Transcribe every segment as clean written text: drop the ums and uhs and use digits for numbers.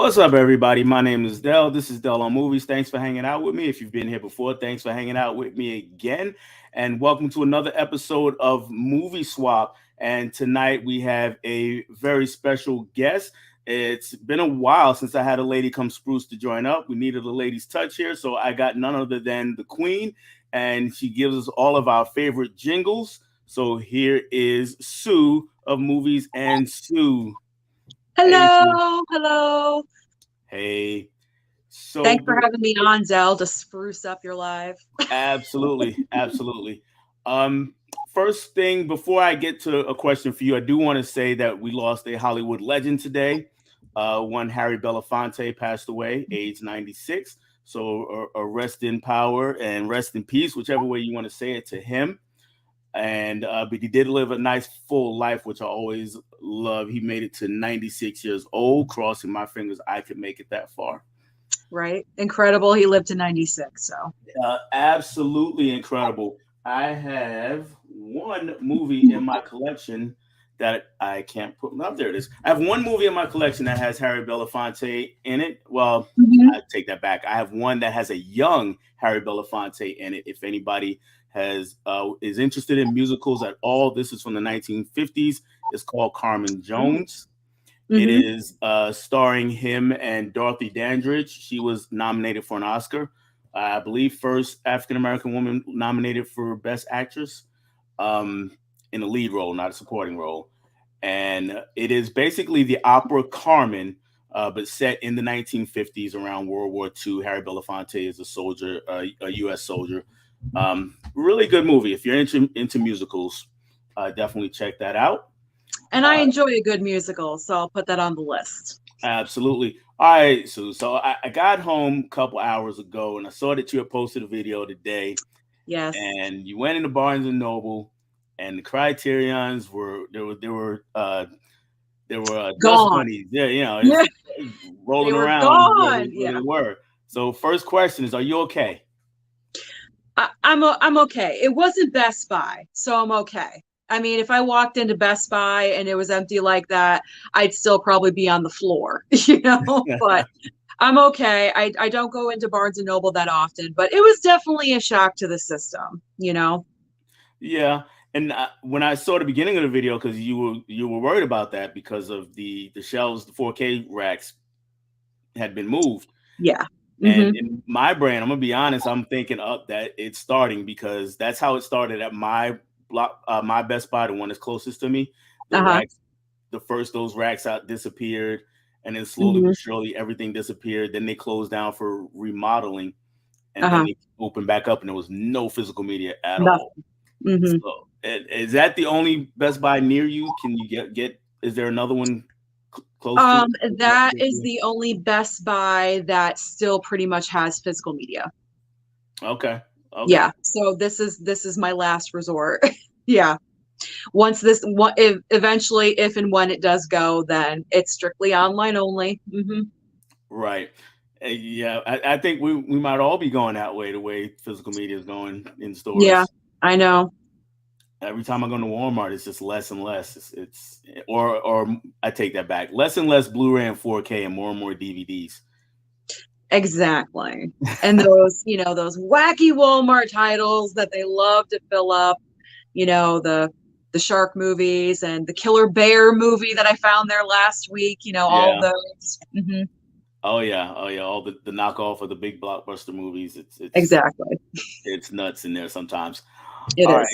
What's up, everybody? My name is Dell. This is Dell on Movies. Thanks for hanging out with me. If you've been here before, thanks for hanging out with me again. And welcome to another episode of Movie Swap. And tonight we have a very special guest. It's been a while since I had a lady come spruce to join up. We needed a lady's touch here, so I got none other than the Queen, and she gives us all of our favorite jingles. So here is Sue of Movies and Sue. Hey, Sue. Hello, hello. Hey. So Thanks for having me on, Zell, to spruce up your live. absolutely, absolutely. Um, First thing before I get to a question for you, I do want to say that we lost a Hollywood legend today. One Harry Belafonte passed away, age 96. So a rest in power and rest in peace, whichever way you want to say it, to him. And but he did live a nice full life, which I always love. He made it to 96 years old. Crossing my fingers I could make it that far. Right? Incredible. He lived to 96. So, Absolutely incredible. I have one movie in my collection that I can't put up. There it is. I have one movie in my collection that has Harry Belafonte in it. Well, Mhm. I take that back. I have one that has a young Harry Belafonte in it. If anybody has is interested in musicals at all, this is from the 1950s. It's called Carmen Jones. It Mhm. is starring him and Dorothy Dandridge. She was nominated for an Oscar. I believe first African American woman nominated for Best Actress um, in a lead role, not a supporting role. And it is basically the opera Carmen, but set in the 1950s around World War II. Harry Belafonte is a soldier, a U.S. soldier. Really good movie. If you're into musicals, definitely check that out. And I Uh, enjoy a good musical, so I'll put that on the list. Absolutely. All right, Sue. So I got home a couple hours ago and I saw that you had posted a video today Yes. and you went into Barnes and Noble and the criterions were there were dust Gone. bunnies. Yeah, Yeah, it's they rolling were around gone. where they Yeah. were. So first question is, are you okay? I'm okay. It wasn't Best Buy, so I'm okay. I mean, if I walked into Best Buy and it was empty like that, I'd still probably be on the floor, But I'm okay. I don't go into Barnes and Noble that often, but it was definitely a shock to the system. Yeah, and when I saw the beginning of the video, because you were worried about that because of the shelves, the 4K racks had been moved. Yeah. And Hmm. in my brain, I'm gonna be honest, I'm thinking up that it's starting because that's how it started at my block, my Best Buy, the one that's closest to me. The Uh-huh. racks, the first those racks out disappeared, and then slowly Hmm. but surely everything disappeared. Then they closed down for remodeling, and then Uh-huh. they opened back up, and there was no physical media at all. Nothing. Hmm. So, is that the only Best Buy near you? Can you get? Is there another one close to next That to is you? the only Best Buy that still pretty much has physical media. Okay, okay. Yeah. So this is my last resort. Yeah. Once this one if, eventually if and when it does go, then it's strictly online only. Right. Yeah, I think we might all be going that way, the way physical media is going in Yeah, stores. I know. Every time I go to Walmart, it's just less and less. Or I take that back. Less and less Blu-ray and 4K and more DVDs. Exactly. And those wacky Walmart titles that they love to fill up, the shark movies and the killer bear movie that I found there last week, all Yeah. those. Oh yeah. Oh yeah. All the knockoff of the big blockbuster movies. Exactly. It's nuts in there sometimes. It All right.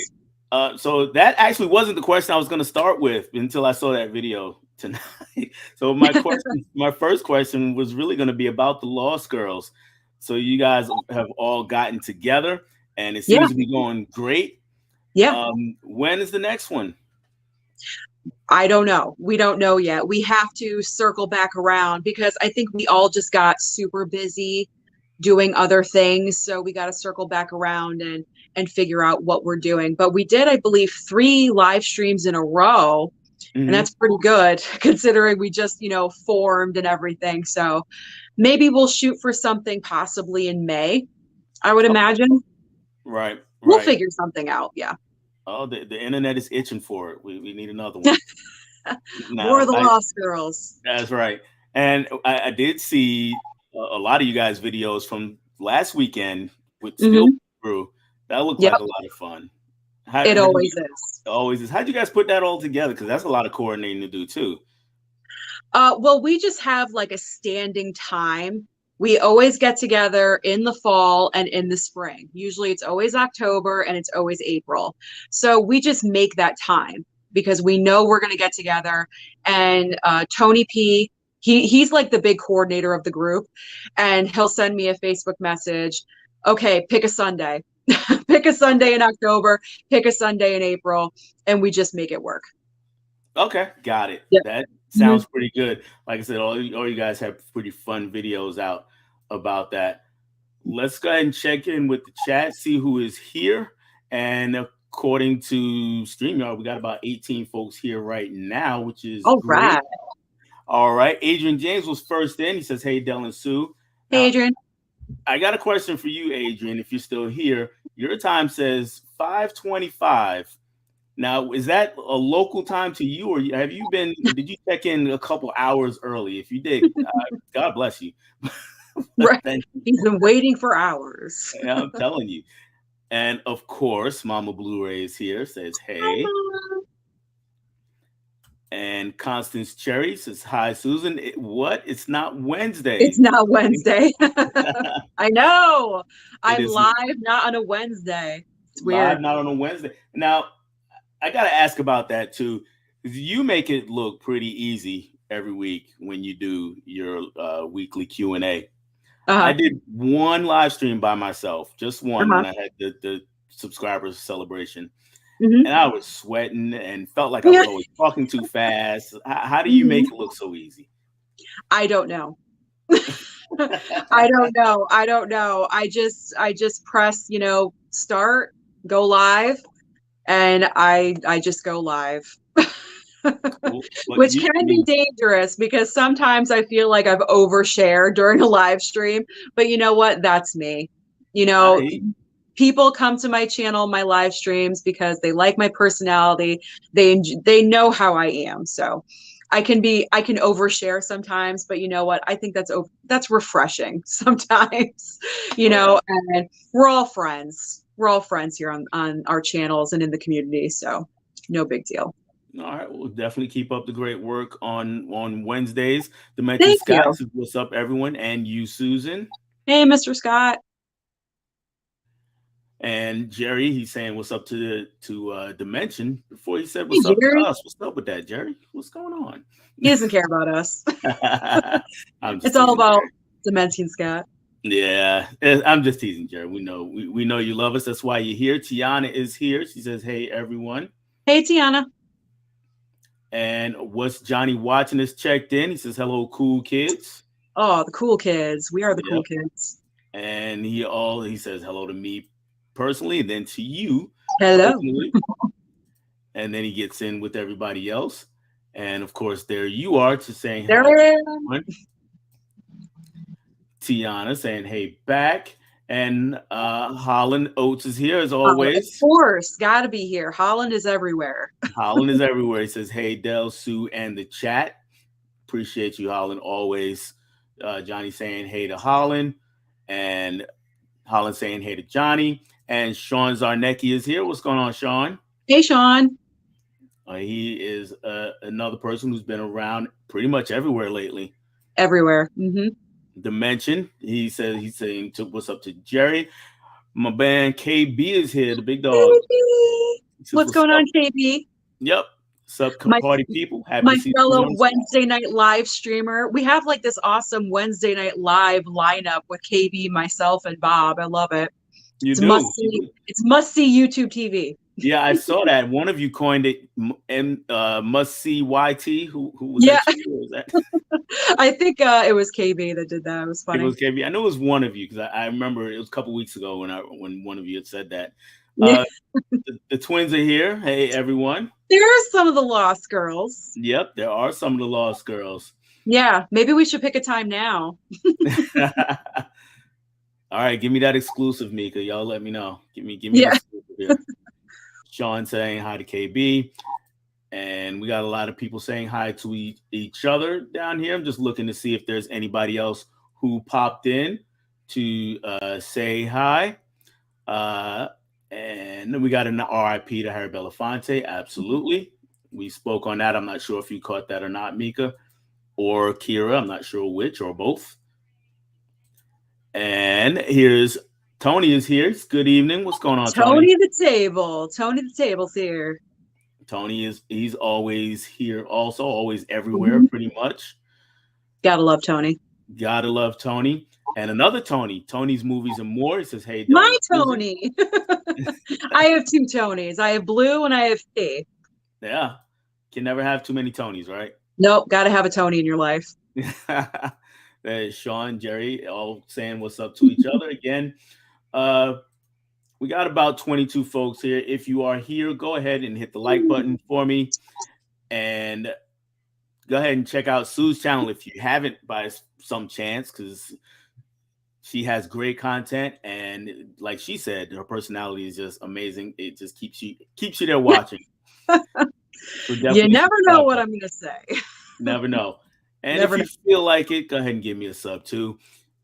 is. So that actually wasn't the question I was going to start with until I saw that video tonight. So my first question was really going to be about the Lost Girls. So you guys have all gotten together, and it Yeah. seems to be going great. Yeah. When is the next one? I don't know. We don't know yet. We have to circle back around because I think we all just got super busy doing other things. So we got to circle back around and figure out what we're doing. But we did, I believe, 3 live streams in a row, and Hmm. that's pretty good considering we just, formed and everything. So maybe we'll shoot for something possibly in May, I would Okay. imagine. Right, We'll right. figure something out. Yeah. Oh, the internet is itching for it. We need another one. More of Now, the Lost Girls. that's right. And I did see a lot of you guys' videos from last weekend with Spill Hmm. Brew. That looked Yep, like a lot of fun. it How do you always is. always is? How'd you guys put that all together? Because that's a lot of coordinating to do too. Well, we just have like a standing time. We always get together in the fall and in the spring. Usually it's always October and it's always April. So we just make that time because we know we're going to get together. And Tony P, he's like the big coordinator of the group, and he'll send me a Facebook message. Okay, pick a Sunday. Pick a Sunday in October, pick a Sunday in April, and we just make it work. Okay, got it. Yep. That Mhm. sounds pretty good. Like I said, all you guys have pretty fun videos out about that. Let's go ahead and check in with the chat, see who is here. And according to StreamYard, we got about 18 folks here right now, which is All right. great. All right. Adrian James was first in. He says, "Hey, Del and Sue." Hey, Now, Adrian. I got a question for you, Adrian, if you're still here. Your time says 5:25. Now, is that a local time to you, or have you been? Did you check in a couple hours early? If you did, God bless you. Right. Thank you. He's been waiting for hours. Yeah, I'm telling you. And of course, Mama Blu-ray is here. Says Hi, hey, Mom. and Constance Cherry says hi, Susan. What? It's not It's Wednesday. not Wednesday. I know. It I'm is live, not on a Wednesday. It's live, weird. not on a Wednesday. Now, I got to ask about that too. You make it look pretty easy every week when you do your weekly Q&A. I Uh-huh. did one live stream by myself, just one, Uh-huh. when I had the subscribers celebration, Hmm. and I was sweating and felt like I Yeah. was always talking too fast. How do you Mhm. make it look so easy? I don't know. I don't know. I don't know. I just press, start, go live, and I just go live. Cool. But Which you, I can be mean, dangerous because sometimes I feel like I've overshared during a live stream. But you know what? That's me. You know, I people come to my channel, my live streams because they like my personality. They know how I am. So I can overshare sometimes, but you know what? I think that's refreshing sometimes. oh yeah. And we're all friends. We're all friends here on our channels and in the community. So no big deal. All right, we'll definitely keep up the great work on Wednesdays. Dimension Thank Scott you. says, "What's up, everyone?" And you, Susan. Hey, Mr. Scott. And Jerry, he's saying, "What's up to Dimension?" Before he said, Hey, "What's up to Jerry. us?" What's up with that, Jerry? What's going on? He doesn't care about us. I'm just It's all teasing, about Jerry. Dimension Scott. Yeah, I'm just teasing, Jerry. We know you love us. That's why you're here. Tiana is here. She says, "Hey, everyone." Hey, Tiana. And what's Johnny watching is checked in. He says, "Hello, cool kids." Oh, the cool kids. We are the cool Yep. kids. And he says hello to me personally, and then to you Hello. personally, and then he gets in with everybody else. And of course, there you are to saying There hi to I am. everyone. Tiana saying hey back. And Holland Oates is here as Of always. course. Gotta be here. Holland is everywhere. Holland is everywhere. He says, "Hey, Del, Sue, and the chat." Appreciate you, Holland. Always. Johnny saying hey to Holland, and Holland saying hey to Johnny. And Sean Zarnecki is here. What's going on, Sean? Hey, Sean. He is another person who's been around pretty much everywhere lately. Everywhere. Hmm. Dimension. He says he's saying what's up to Jerry. My band KB is here. The big dog. Baby. He says What's what's going up. on, KB? Yep. What's up, My party people? Happy to my see you fellow on the squad. Wednesday night live streamer. We have like this awesome Wednesday night live lineup with KB, myself, and Bob. I love it. You It's must do. You see. do. It's must see YouTube TV. Yeah, I saw that. One of you coined it must see YT. Who was Yeah, that you? Or was that I think it was KB that did that. It was it funny. was KB? I know it was one of you because I remember it was a couple weeks ago when one of you had said that. Yeah. Uh, the twins are here. Hey everyone. There are some of the Lost Girls. Yep, there are some of the Lost Girls. Yeah, maybe we should pick a time now. All right, give me that exclusive, Mika. Y'all let me know. Give me an Yeah. exclusive here. Sean saying hi to KB. And we got a lot of people saying hi to each other down here. I'm just looking to see if there's anybody else who popped in to say hi. Uh, and then we got an RIP to Harry Belafonte. Absolutely. We spoke on that. I'm not sure if you caught that or not, Mika or Kira. I'm not sure which or both. And here's Tony is here. Good evening. What's going on, Tony? Tony the Table. Tony the Table's here. Tony he's always here, also always everywhere, Mhm. pretty much. Gotta love Tony. Gotta love Tony. And another Tony, Tony's Movies and More. He says, "Hey, Del My and Susan." Tony. I have two Tonys. I have Blue and I have P. Yeah, can never have too many Tonys, right? Nope, gotta have a Tony in your life. There's Sean, Jerry, all saying what's up to each other again. Uh, we got about 22 folks here. If you are here, go ahead and hit the like button for me, and go ahead and check out Sue's channel if you haven't by some chance, because she has great content, and like she said, her personality is just amazing. It just keeps you there watching. So You never know what her. I'm gonna say. Never know. And Never if you know. feel like it, go ahead and give me a sub too.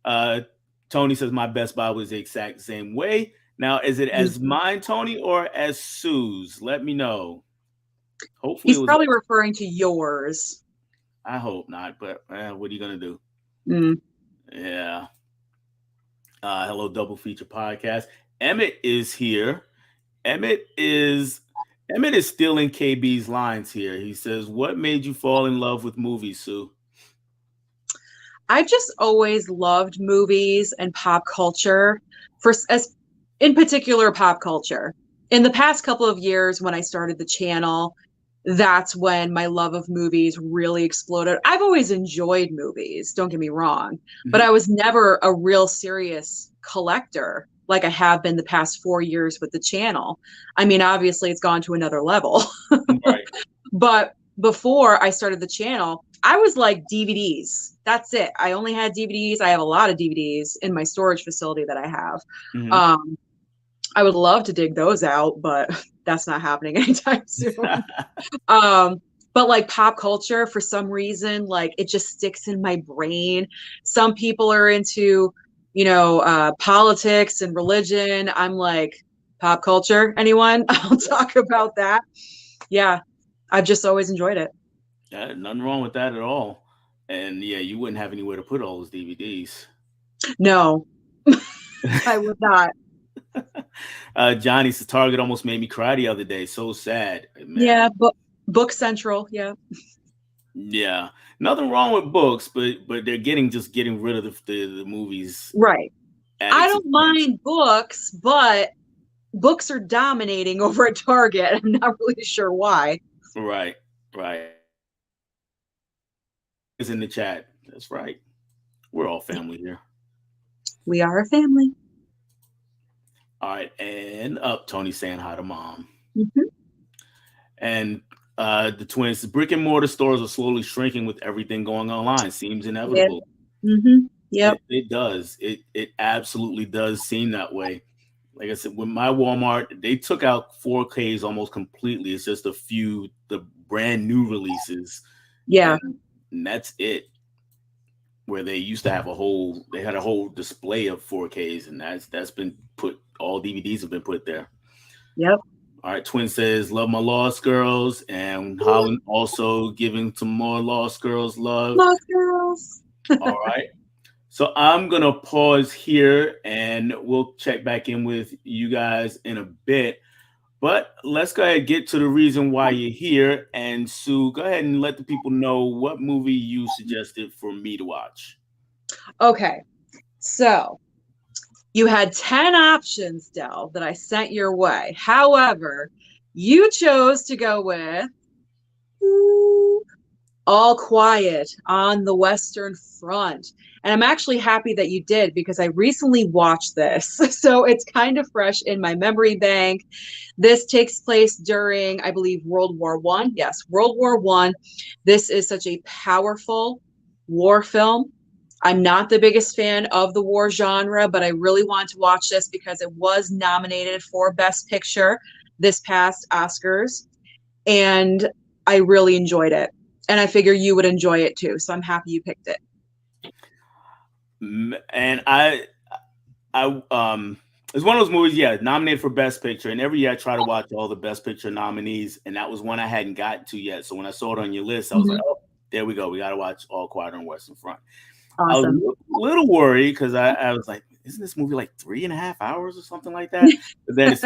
Uh, Tony says my best buy was the exact same way. Now, is it as mine, Tony, or as Sue's? Let me know. Hopefully, He's it was. probably referring to yours. I hope not, but what are you gonna do? Mm. Yeah. Hello, Double Feature Podcast. Emmett is here. Emmett is stealing KB's lines here. He says, "What made you fall in love with movies, Sue?" I've just always loved movies and pop culture, as in particular pop culture. In the past couple of years when I started the channel, that's when my love of movies really exploded. I've always enjoyed movies, don't get me wrong, but I was never a real serious collector like I have been the past 4 years with the channel. I mean, obviously it's gone to another level. Right. But before I started the channel, I was like DVDs. That's it. I only had DVDs. I have a lot of DVDs in my storage facility that I have. Mm-hmm. I would love to dig those out, but that's not happening anytime soon. But like pop culture, for some reason, like it just sticks in my brain. Some people are into, politics and religion. I'm like, pop culture, anyone? I'll talk about that. Yeah, I've just always enjoyed it. Yeah, nothing wrong with that at all. And yeah, you wouldn't have anywhere to put all those DVDs. No, I would not. Johnny says Target almost made me cry the other day. So sad, man. Yeah, Book Central. Yeah. Yeah, nothing wrong with books, but they're getting rid of the movies. Right. I don't expense. mind books, but books are dominating over at Target. I'm not really sure why. Right. Is in the chat. That's right. We're all family here. We are a family. All right, and up Tony saying hi to mom. Mm-hmm. And the twins, brick and mortar stores are slowly shrinking with everything going online. Seems inevitable. Yeah. Mm-hmm. Yep. It does. It absolutely does seem that way. Like I said, with my Walmart, they took out 4Ks almost completely. It's just a few the brand new releases. Yeah. And that's it. Where they used to have they had a whole display of 4Ks, and that's been put. All DVDs have been put there. Yep. All right, Twin says, love my Lost Girls, and Holland also giving some more Lost Girls love. Lost Girls. All right. So I'm going to pause here, and we'll check back in with you guys in a bit. But let's go ahead and get to the reason why you're here. And Sue, go ahead and let the people know what movie you suggested for me to watch. Okay. So you had 10 options, Del, that I sent your way. However, you chose to go with All Quiet on the Western Front. And I'm actually happy that you did because I recently watched this. So it's kind of fresh in my memory bank. This takes place during, I believe, World War One. Yes, World War One. This is such a powerful war film. I'm not the biggest fan of the war genre, but I really wanted to watch this because it was nominated for Best Picture this past Oscars. And I really enjoyed it. And I figure you would enjoy it too. So I'm happy you picked it. And I it's one of those movies, yeah, nominated for Best Picture, and every year I try to watch all the Best Picture nominees, and that was one I hadn't gotten to yet. So when I saw it on your list, I was like, Mhm. oh, there we go, we got to watch All Quiet on Western Front. I was Awesome. a little worried because I was like, isn't this movie like 3.5 hours or something like that? But then it's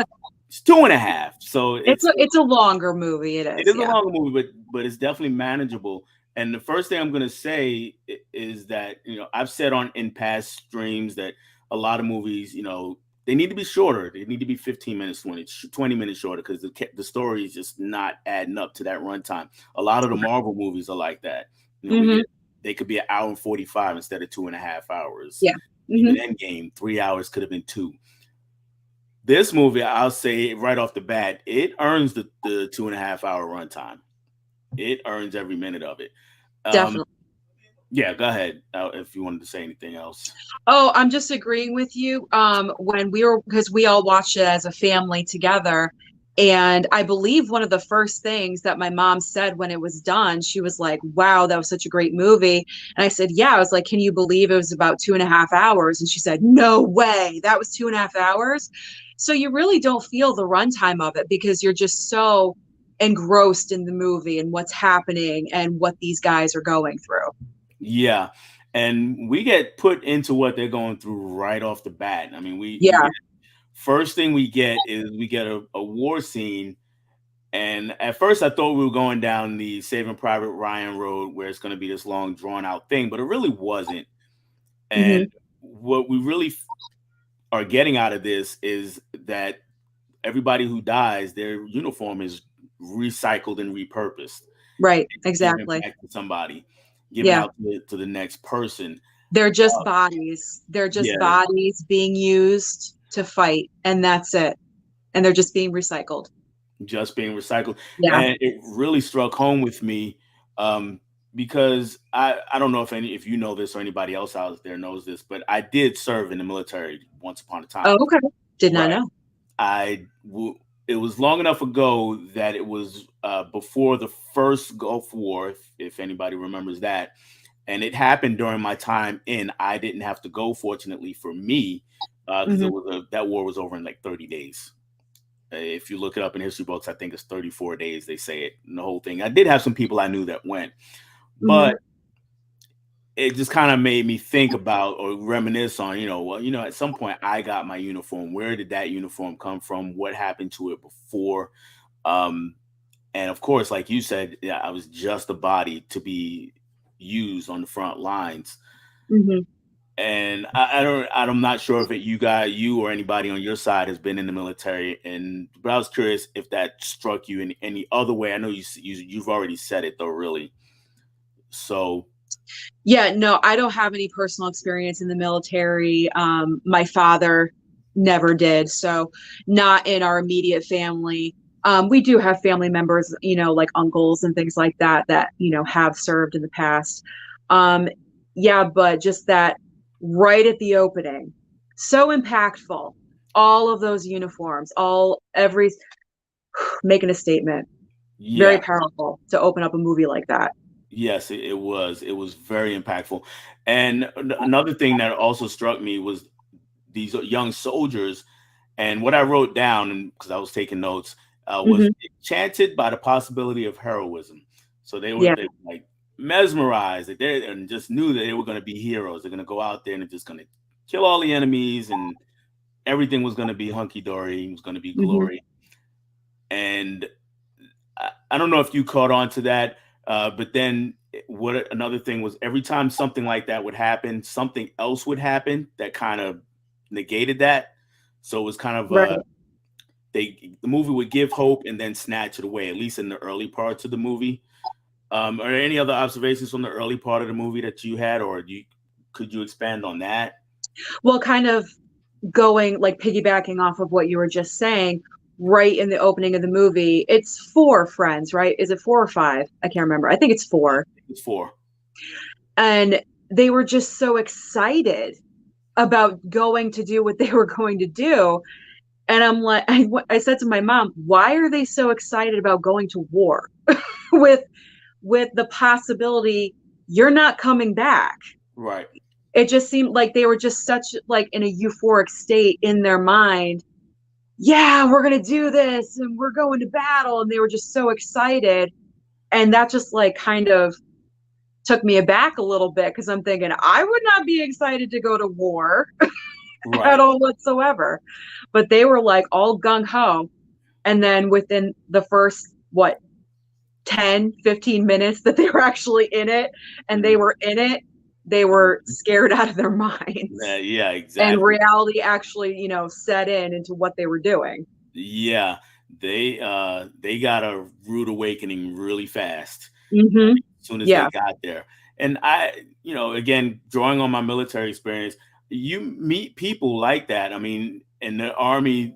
2.5, so It's a longer movie. It it is, is a yeah. long movie, but it's definitely manageable. And the first thing I'm going to say is that I've said on in past streams that a lot of movies, they need to be shorter. They need to be 15 minutes, 20 minutes shorter because the story is just not adding up to that runtime. A lot of the Marvel movies are like that. We Hmm. get they could be an hour and 45 instead of 2.5 hours. Yeah. Even Hmm. Endgame, 3 hours could have been two. This movie, I'll say right off the bat, it earns the 2.5 hour runtime. It earns every minute of it. Um, Definitely. yeah, go ahead if you wanted to say anything else. Oh, I'm just agreeing with you. When we were, because we all watched it as a family together. And I believe one of the first things that my mom said when it was done, she was like, wow, that was such a great movie. And I said, yeah. I was like, can you believe it was about 2.5 hours? And she said, no way. That was 2.5 hours. So you really don't feel the runtime of it because you're just so engrossed in the movie and what's happening and what these guys are going through. Yeah, and we get put into what they're going through right off the bat. I mean, we Yeah. get first thing we get is we get a war scene. And at first, I thought we were going down the Saving Private Ryan road, where it's going to be this long, drawn out thing, but it really wasn't. Hmm. And what we really are getting out of this is that everybody who dies, their uniform is recycled and repurposed, Right. given Exactly. back to somebody, given Yeah. out to the next person. They're just Uh, bodies. They're just yeah, bodies being used to fight, and that's it. And they're just being recycled. just being recycled. Yeah. And it really struck home with me um, because I don't know if you know this or anybody else out there knows this, but I did serve in the military once upon a Oh, time. okay. Did not Right. know. It was long enough ago that it was before the first Gulf War, if anybody remembers that, and it happened during my time in. I didn't have to go, fortunately for me, because Hmm. that war was over in like 30 days. If you look it up in history books, I think it's 34 days. They say it, and the whole thing. I did have some people I knew that went, Hmm. but it just kind of made me think about or reminisce on, well, at some point I got my uniform. Where did that uniform come from? What happened to it before? Um, and of course, like you said, yeah, I was just a body to be used on the front lines. Hmm. And I'm not sure if you or anybody on your side has been in the military. But I was curious if that struck you in any other way. I know you've already said it though, really. So Yeah, no, I don't have any personal experience in the military. My father never did, so not in our immediate family. We do have family members, like uncles and things like that, have served in the past. Um, yeah, but just that right at the opening, so impactful. All of those uniforms, every making a statement. Very yeah, powerful to open up a movie like that. yes, it was. It was very impactful. And another thing that also struck me was these young soldiers. And what I wrote down, and because I was taking notes, was Hmm. enchanted by the possibility of heroism. So Yeah. they were like mesmerized that and just knew that they were going to be heroes. They're going to go out there and they're just going to kill all the enemies, and everything was going to be hunky dory. It was going to be Hmm. glory. And I don't know if you caught on to that, but then what another thing was every time something like that would happen, something else would happen that kind of negated that. So it was kind of Right. the movie would give hope and then snatch it away, at least in the early parts of the movie. Are there any other observations from the early part of the movie that you had, or could you expand on that? Well, kind of going like piggybacking off of what you were just saying, right in the opening of the movie, it's four friends, right? Is it four or five? I can't remember. I think it's four. It's four. And they were just so excited about going to do what they were going to do. And I'm like, I said to my mom, why are they so excited about going to war? with the possibility you're not coming back. Right. It just seemed like they were just such like in a euphoric state in their mind. Yeah, we're going to do this and we're going to battle, and they were just so excited. And that just like kind of took me aback a little bit because I'm thinking I would not be excited to go to war at Right. all whatsoever. But they were like all gung ho. And then within the first, what, 10-15 minutes that they were actually in it and they Mhm. were in it, they were scared out of their minds. Yeah, And exactly. reality actually, set in into what they were doing. Yeah, they got a rude awakening really fast Mm-hmm. as soon as they Yeah. got there. And again, drawing on my military experience, you meet people like that. I mean, in the army,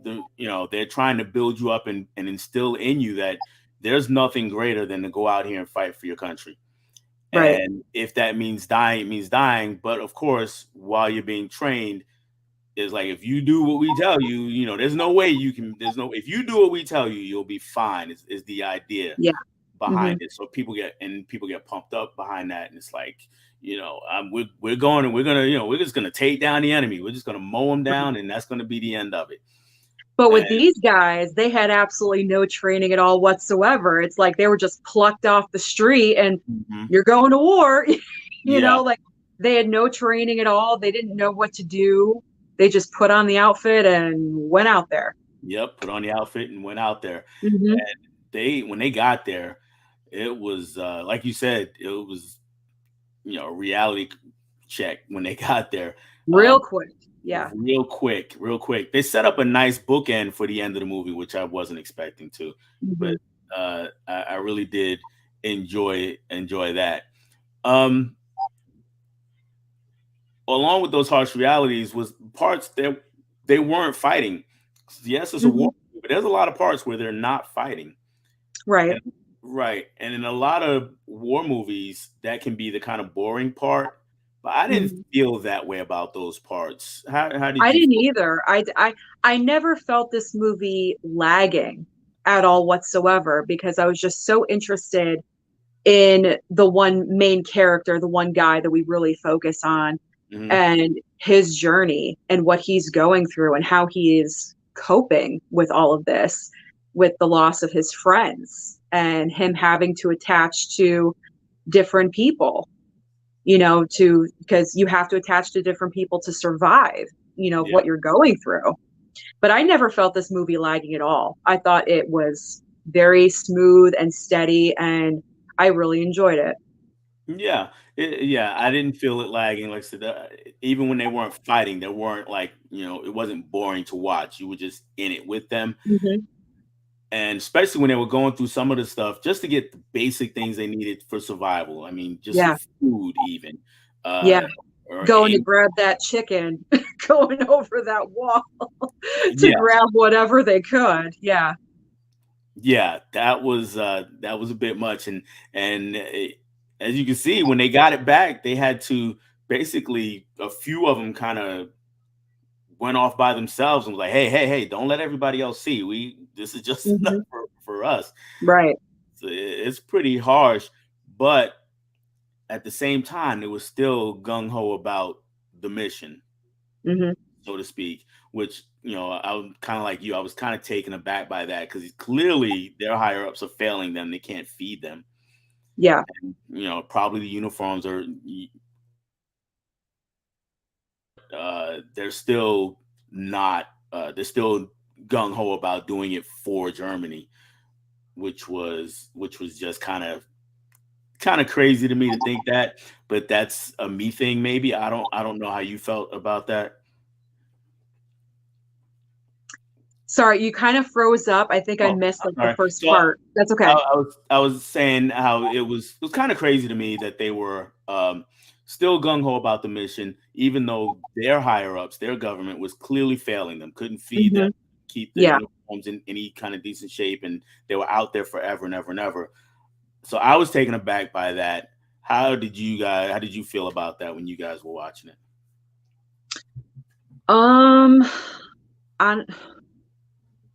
they're trying to build you up and instill in you that there's nothing greater than to go out here and fight for your country. Right. And if that means dying, it means dying. But of course, while you're being trained, is like if you do what we tell you, there's no way you can. There's no if you do what we tell you, you'll be fine. Is the idea Yeah. Mm-hmm. behind it? So people get pumped up behind that, and it's like we're going and we're gonna we're just gonna take down the enemy. We're just gonna mow them down, and that's gonna be the end of it. But with And these guys, they had absolutely no training at all whatsoever. It's like they were just plucked off the street and mhm, you're going to war. yeah, Like they had no training at all. They didn't know what to do. They just put on the outfit and went out there. yep, put on the outfit and went out there. Mm-hmm. And they when they got there, it was like you said, it was a reality check when they got there. Real Um, quick. Yeah. real quick. They set up a nice bookend for the end of the movie, which I wasn't expecting to, but Mm-hmm. I really did enjoy that. Um, Along with those harsh realities was parts that they weren't fighting. Yes, it's a Mm-hmm. war, but there's a lot of parts where they're not fighting. Right. And right, and in a lot of war movies, that can be the kind of boring part. But I didn't Mm-hmm. feel that way about those parts. How did I you didn't feel? either. I never felt this movie lagging at all whatsoever because I was just so interested in the one main character, the one guy that we really focus on, Mhm. and his journey and what he's going through and how he is coping with all of this, with the loss of his friends and him having to attach to different people, to because you have to attach to different people to survive, Yeah. what you're going through. But I never felt this movie lagging at all. I thought it was very smooth and steady, and I really enjoyed it. Yeah. Yeah, I didn't feel it lagging. Like I said, even when they weren't fighting, they weren't like, it wasn't boring to watch. You were just in it with them. Hmm. And especially when they were going through some of the stuff just to get the basic things they needed for survival. I mean, just Yeah. food, even. Yeah. Uh, or Going to any, grab that chicken, going over that wall to yeah, grab whatever they could. Yeah. yeah, that was a bit much. And as you can see, when they got it back, they had to basically a few of them kind of went off by themselves and was like, "Hey, hey, hey, don't let everybody else see. This is just enough Hmm. for us." Right. So it's pretty harsh, but at the same time, it was still gung ho about the mission, Hmm. so to speak. Which I was kind of like you. I was kind of taken aback by that because clearly their higher ups are failing them. They can't feed them. Yeah. Probably the uniforms are. They're still not. They're still gung ho about doing it for Germany, which was just kind of crazy to me to think that, but that's a me thing. Maybe I don't know how you felt about that. Sorry, you kind of froze up. I think I Oh, missed I'm like the sorry. first So part. That's I, okay. I was I was saying how it was kind of crazy to me that they were still gung ho about the mission, even though their higher ups, their government was clearly failing them, couldn't feed them, Hmm. keep their Yeah. uniforms in any kind of decent shape, and they were out there forever and ever and ever. So I was taken aback by that. How did you feel about that when you guys were watching it? Um, I,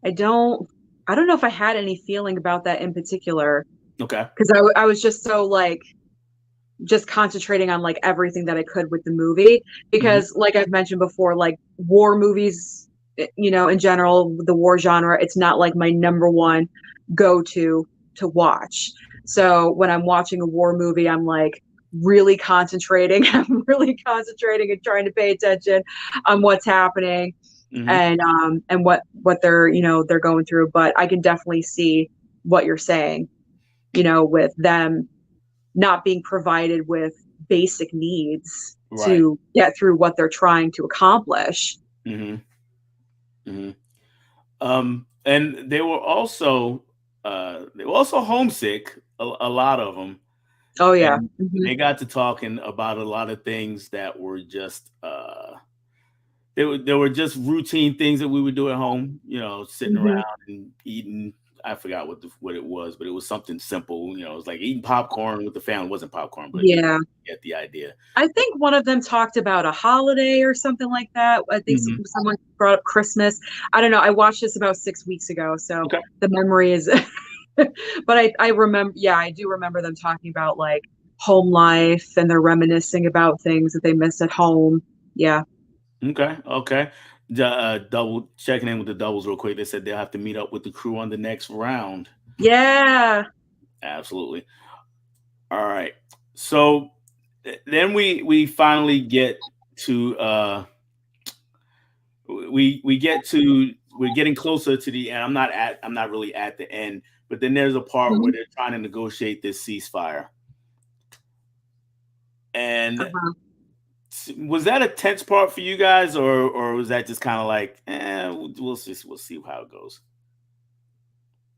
I don't, I don't know if I had any feeling about that in particular. Okay. because I was just so like just concentrating on like everything that I could with the movie Hmm. because like I've mentioned before, like war movies, in general, the war genre, it's not like my number one go to watch. So when I'm watching a war movie, I'm like really concentrating. I'm really concentrating and trying to pay attention on what's happening Hmm. and what they're, they're going through. But I can definitely see what you're saying, with them not being provided with basic needs Right. to get through what they're trying to accomplish. Hmm. Hmm. And they were also homesick. A lot of them, Oh yeah. and Hmm. they got to talking about a lot of things that were just they were just routine things that we would do at home. Sitting around Hmm. and eating. I forgot what it was, but it was something simple. It was like eating popcorn with the family. It wasn't popcorn, but Yeah. get the idea. I think one of them talked about a holiday or something like that. I think Hmm. someone brought up Christmas. I don't know. I watched this about 6 weeks ago, so Okay. the memory is but I remember, yeah, I do remember them talking about like home life and they're reminiscing about things that they missed at home. Yeah. Okay. Okay. Double checking in with the doubles real quick. They said they'll have to meet up with the crew on the next round. Yeah. Absolutely. All right. So then we finally get to we get to we're getting closer to the end. I'm not really at the end, but then there's a part where Mhm. they're trying to negotiate this ceasefire. And Uh-huh. was that a tense part for you guys, or was that just kind of like, we'll see how it goes.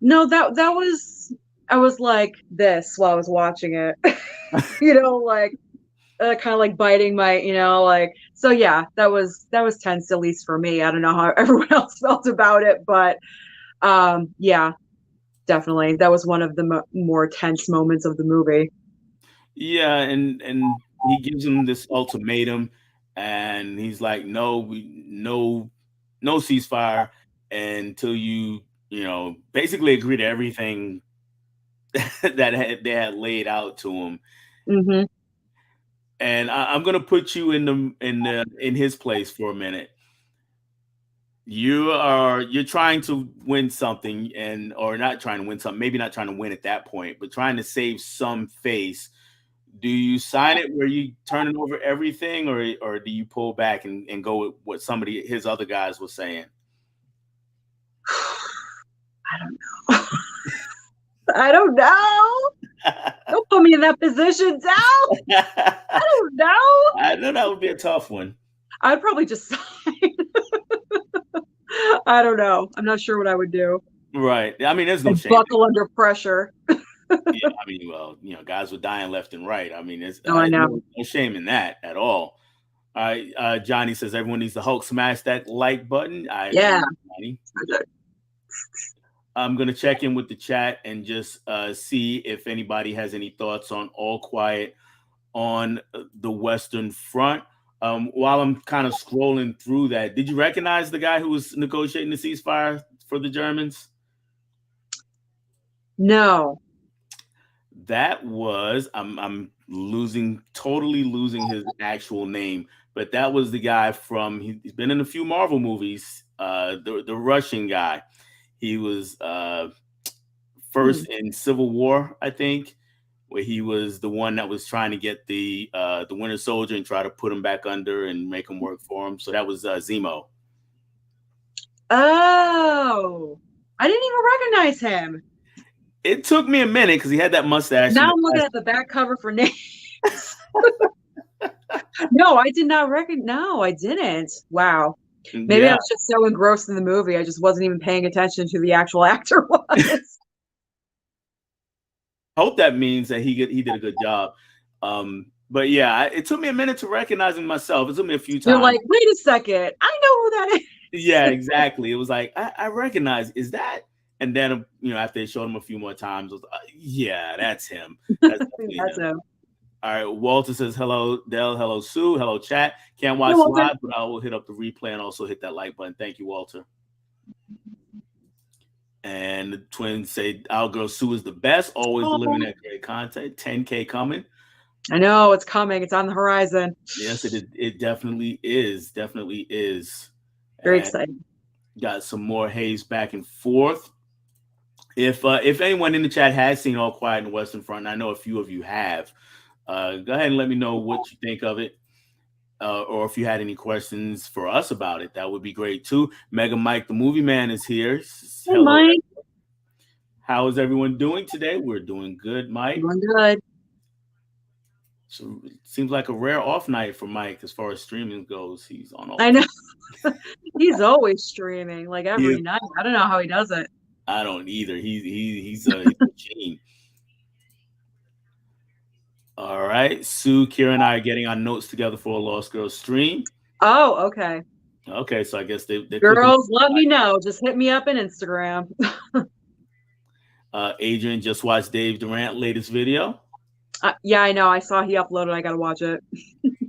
No, that was I was like this while I was watching it. Like kind of like biting my, like so yeah, that was tense at least for me. I don't know how everyone else felt about it, but yeah, definitely. That was one of the more tense moments of the movie. Yeah, and he gives him this ultimatum, and he's like, "No, no ceasefire until basically agree to everything they had laid out to him." Mhm. And I'm gonna put you in his place for a minute. You're trying to win something, or not trying to win something, maybe not trying to win at that point, but trying to save some face. Do you sign it where you turning over everything, or do you pull back and go with what somebody his other guys were saying? I don't know. I don't know. Don't put me in that position, Dal. I don't know. I know that would be a tough one. I'd probably just sign. I don't know. I'm not sure what I would do. Right. I mean, there's no I'd shame. buckle under pressure. Yeah, I mean, well, guys were dying left and right. I mean, there's No, I know. no shame in that at all. All right, Johnny says everyone needs to Hulk smash that like button. I Yeah. agree, Johnny. I'm gonna check in with the chat and just see if anybody has any thoughts on All Quiet on the Western Front. While I'm kind of scrolling through that, did you recognize the guy who was negotiating the ceasefire for the Germans? No. That was I'm totally losing his actual name, but that was the guy from he's been in a few Marvel movies. The Russian guy. He was Hmm. first in Civil War, I think, where he was the one that was trying to get the Winter Soldier and try to put him back under and make him work for him. So that was Zemo. Oh, I didn't even recognize him. It took me a minute because he had that mustache and Now the I'm looking at glasses. the back cover for names. No, I did not recognize. No, I didn't. Wow. Maybe I Yeah, was just so engrossed in the movie, I just wasn't even paying attention to the actual actor was. hope that means that he did a good job. But yeah, it took me a minute to recognize him myself. It took me a few You're times. like, wait a second, I know who that Yeah, is. exactly. It was like I recognize is that, and then after they showed him a few more times, it was yeah, that's him. That's definitely That's him. him. All right, Walter says hello, Dell. Hello, Sue. Hello, chat. Can't Hey, watch Walter. live, but I will hit up the replay and also hit that like button. Thank you, Walter. And the twins say our girl Sue is the best, always delivering Oh, that great content. 10K coming. I know it's coming. It's on the horizon. Yes, it definitely is. Definitely is. Very And exciting. got some more haze back and forth. If anyone in the chat has seen All Quiet in the Western Front, and I know a few of you have, go ahead and let me know what you think of it. Or if you had any questions for us about it, that would be great too. Mega Mike, the movie man, is here. Hey, Hello. Mike. How is everyone doing today? We're doing good, Mike. Doing good. So it seems like a rare off night for Mike as far as streaming goes. He's on all I the know. time. He's always streaming like He is, every night. I don't know how he does it. I don't either. He's a machine. All right, Sue, Kira, and I are getting our notes together for a Lost Girls stream. Oh, okay. Okay, so I guess they're cooking. Girls, let me know. Just hit me up on Instagram. Adrian just watched Dave Durant latest video. Yeah, I know. I saw he uploaded. I gotta watch it.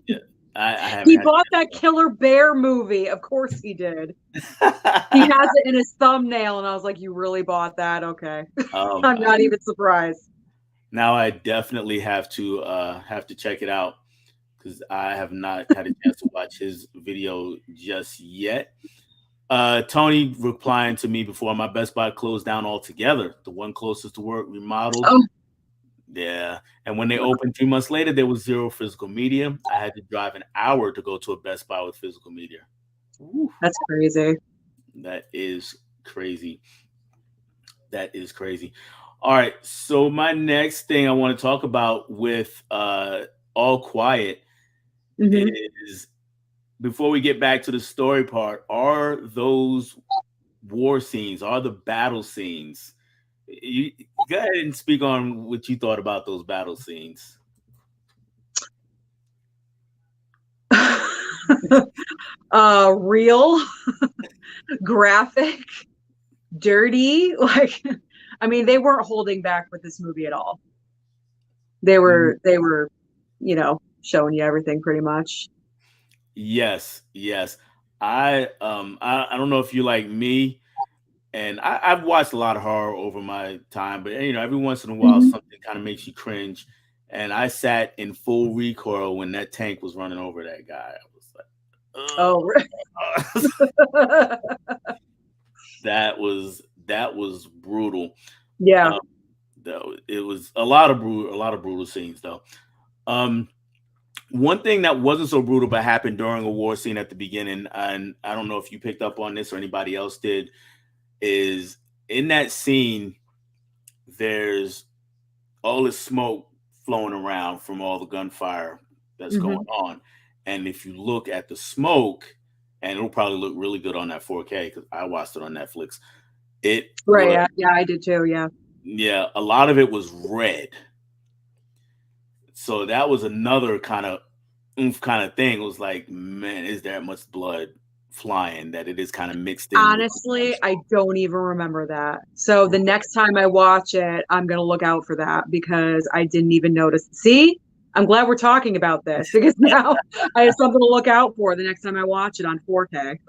Yeah, I haven't He had. bought that Killer Bear movie. Of course he did. He has it in his thumbnail, and I was like, "You really bought that? Okay." I'm not even surprised. Now I definitely have to check it out because I have not had a chance to watch his video just yet. Tony replying to me before my Best Buy closed down altogether. The one closest to work remodeled. Oh, Yeah. And when they opened 3 months later, there was zero physical media. I had to drive an hour to go to a Best Buy with physical media. Ooh, that's crazy. that is crazy. That is crazy. All right. So my next thing I want to talk about with All Quiet Hmm. is before we get back to the story part, are those war scenes, are the battle scenes? You go ahead and speak on what you thought about those battle scenes. Real, graphic, dirty. Like, I mean, they weren't holding back with this movie at all. They were, showing you everything pretty much. Yes, yes. I don't know if you like me, and I've watched a lot of horror over my time, but every once in a while Mhm. something kind of makes you cringe. And I sat in full recoil when that tank was running over that guy. I was Oh, like, that was brutal. yeah. Um, though it was a lot of brutal scenes though. Um, One thing that wasn't so brutal but happened during a war scene at the beginning, and I don't know if you picked up on this or anybody else did, is in that scene, there's all this smoke flowing around from all the gunfire that's going Hmm. on. And if you look at the smoke, and it'll probably look really good on that 4K because I watched it on Netflix. It Right. was, Yeah, I did too. Yeah. yeah, a lot of it was red. So that was another kind of oomph kind of thing. It was like, man, is there much blood flying that it is kind of mixed in with the Honestly, I gunshot? don't even remember that. So the next time I watch it, I'm gonna look out for that because I didn't even notice. See, I'm glad we're talking about this because now I have something to look out for the next time I watch it on 4K.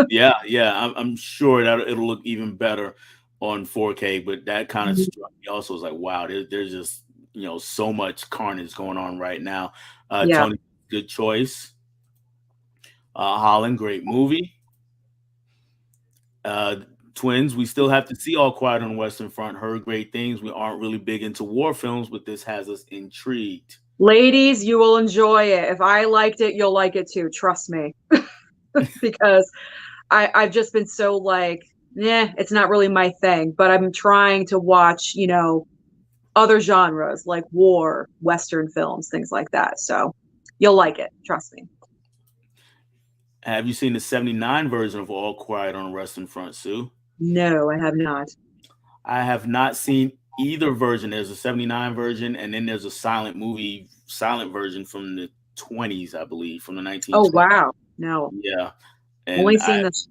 Yeah, yeah, I'm sure that it'll look even better on 4K. But that kind of Mhm. struck me also. Was like, wow, there's just so much carnage going on right now. Yeah. Tony, good choice. Holland, great movie. Uh, Twins, we still have to see All Quiet on the Western Front. Heard great things. We aren't really big into war films, but this has us intrigued. Ladies, you will enjoy it. If I liked it, you'll like it too. Trust me. Because I've just been so like, yeah, it's not really my thing, but I'm trying to watch, other genres like war, Western films, things like that. So you'll like it. Trust me. Have you seen the '79 version of All Quiet on the Western Front, Sue? No, I have not. I have not seen either version. There's a '79 version, and then there's a silent version from the '20s, I believe, from the Oh, 1920s. wow. No, Yeah, and only seen this.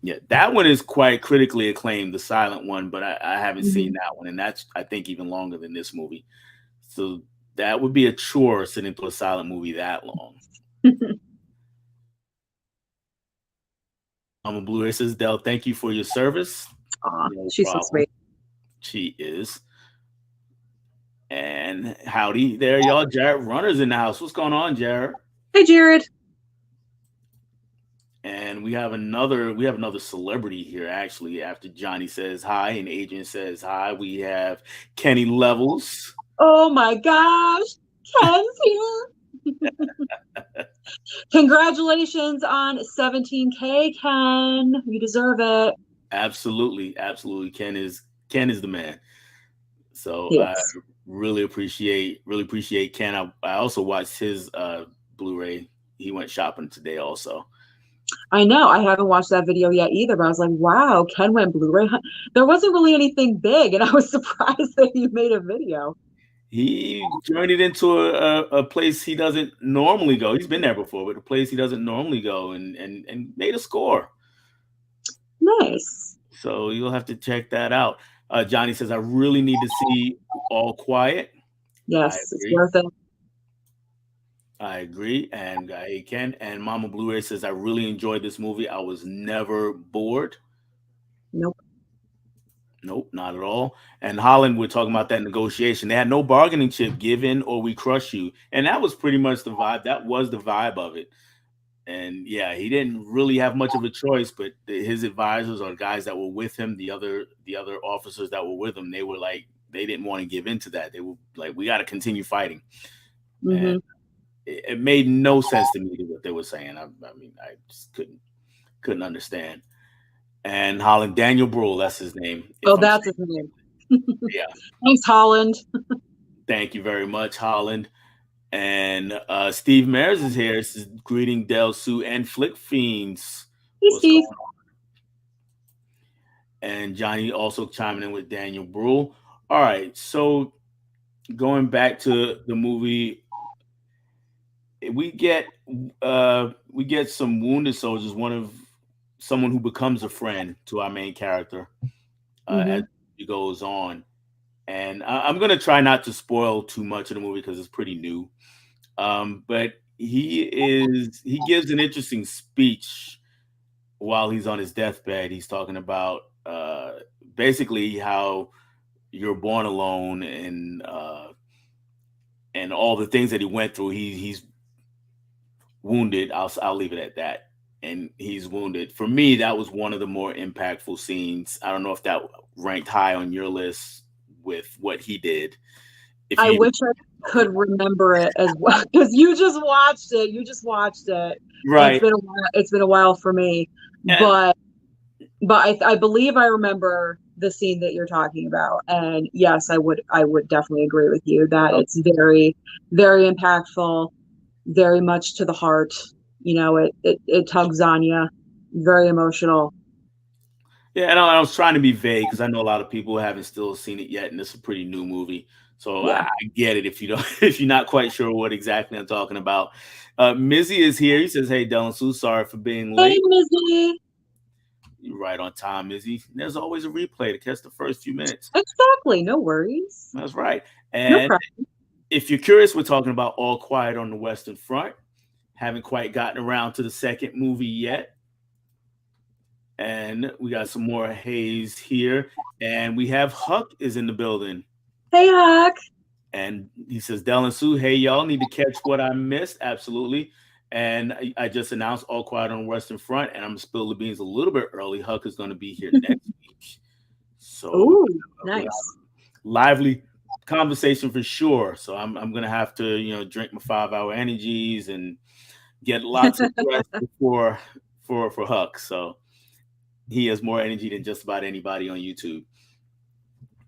yeah, that one is quite critically acclaimed, the silent one, but I haven't seen Mhm. that one, and that's I think even longer than this movie. So that would be a chore sitting through a silent movie that long. I'm a Blu-ray says Dell. Thank you for your service. Aw, No she's so problem. sweet. She is. And howdy there, y'all. Jared Runner's in the house. What's going on, Jared? Hey, Jared. And we have another celebrity here actually. After Johnny says hi and Adrian says hi, we have Kenny Levels. Oh my gosh, Ken's here. Congratulations on 17K, Ken. You deserve it. Absolutely, absolutely. Ken is the man. So I Yes. really appreciate Ken. I also watched his Blu-ray. He went shopping today also. I know. I haven't watched that video yet either, but I was like, wow, Ken went Blu-ray. There wasn't really anything big, and I was surprised that you made a video. He journeyed into a place he doesn't normally go. He's been there before, but a place he doesn't normally go, and made a score. Nice. So you'll have to check that out. Johnny says, I really need to see All Quiet. I Yes, it's agree. worth it. I agree. And hey, Ken and Mama Blu-ray says, I really enjoyed this movie. I was never bored. Nope. Nope, not at all. And Holland, we're talking about that negotiation. They had no bargaining chip, give in or we crush you. And that was pretty much the vibe. That was the vibe of it. And yeah, he didn't really have much of a choice, but his advisors or guys that were with him, the other officers that were with him, they were like they didn't want to give in to that. They were like, we got to continue fighting, and Hmm. it made no sense to me what they were saying. I mean, I just couldn't understand. And Holland Daniel Bruhl, that's his name. Oh, If I'm that's saying, his name. yeah, Thanks, Holland. thank you very much, Holland. And Steve Mares is here. This is greeting Del Sue and Flick Fiends. Hey, What's going Steve. and Johnny also chiming in with Daniel Bruhl. All right, so going back to the movie, we get we get some wounded soldiers. One of someone who becomes a friend to our main character as Hmm. he goes on, and I'm gonna try not to spoil too much of the movie because it's pretty new. But he gives an interesting speech while he's on his deathbed. He's talking about basically how you're born alone and all the things that he went through. He's wounded. I'll leave it at that. And he's wounded. For me, that was one of the more impactful scenes. I don't know if that ranked high on your list with what he did. If I you wish I could remember it as well because you just watched it. You just watched it. It's right, been a while. It's been a while for me, and but I believe I remember the scene that you're talking about. And yes, I would definitely agree with you that it's very, very impactful, very much to the heart. It tugs on you. Very emotional. yeah, and I was trying to be vague because I know a lot of people haven't still seen it yet, and it's a pretty new movie. So Yeah. I get it if you don't if you're not quite sure what exactly I'm talking about. Mizzy is here. He says, "Hey, Dylan, so sorry for being Hey, late. Mizzy. You're right on time, Mizzy. There's always a replay to catch the first few minutes. Exactly. No worries. That's right. No And problem. if you're curious, we're talking about All Quiet on the Western Front. Haven't quite gotten around to the second movie yet. And we got some more Hayes here. And we have Huck is in the building. Hey, Huck. And he says, Del and Sue, hey, y'all need to catch what I missed. Absolutely. And I just announced All Quiet on the Western Front, and I'm going to spill the beans a little bit early. Huck is going to be here next week. So Ooh, we have nice. a lively conversation for sure. So I'm going to have to, drink my 5 hour energies and get lots of rest before for Huck. So he has more energy than just about anybody on YouTube.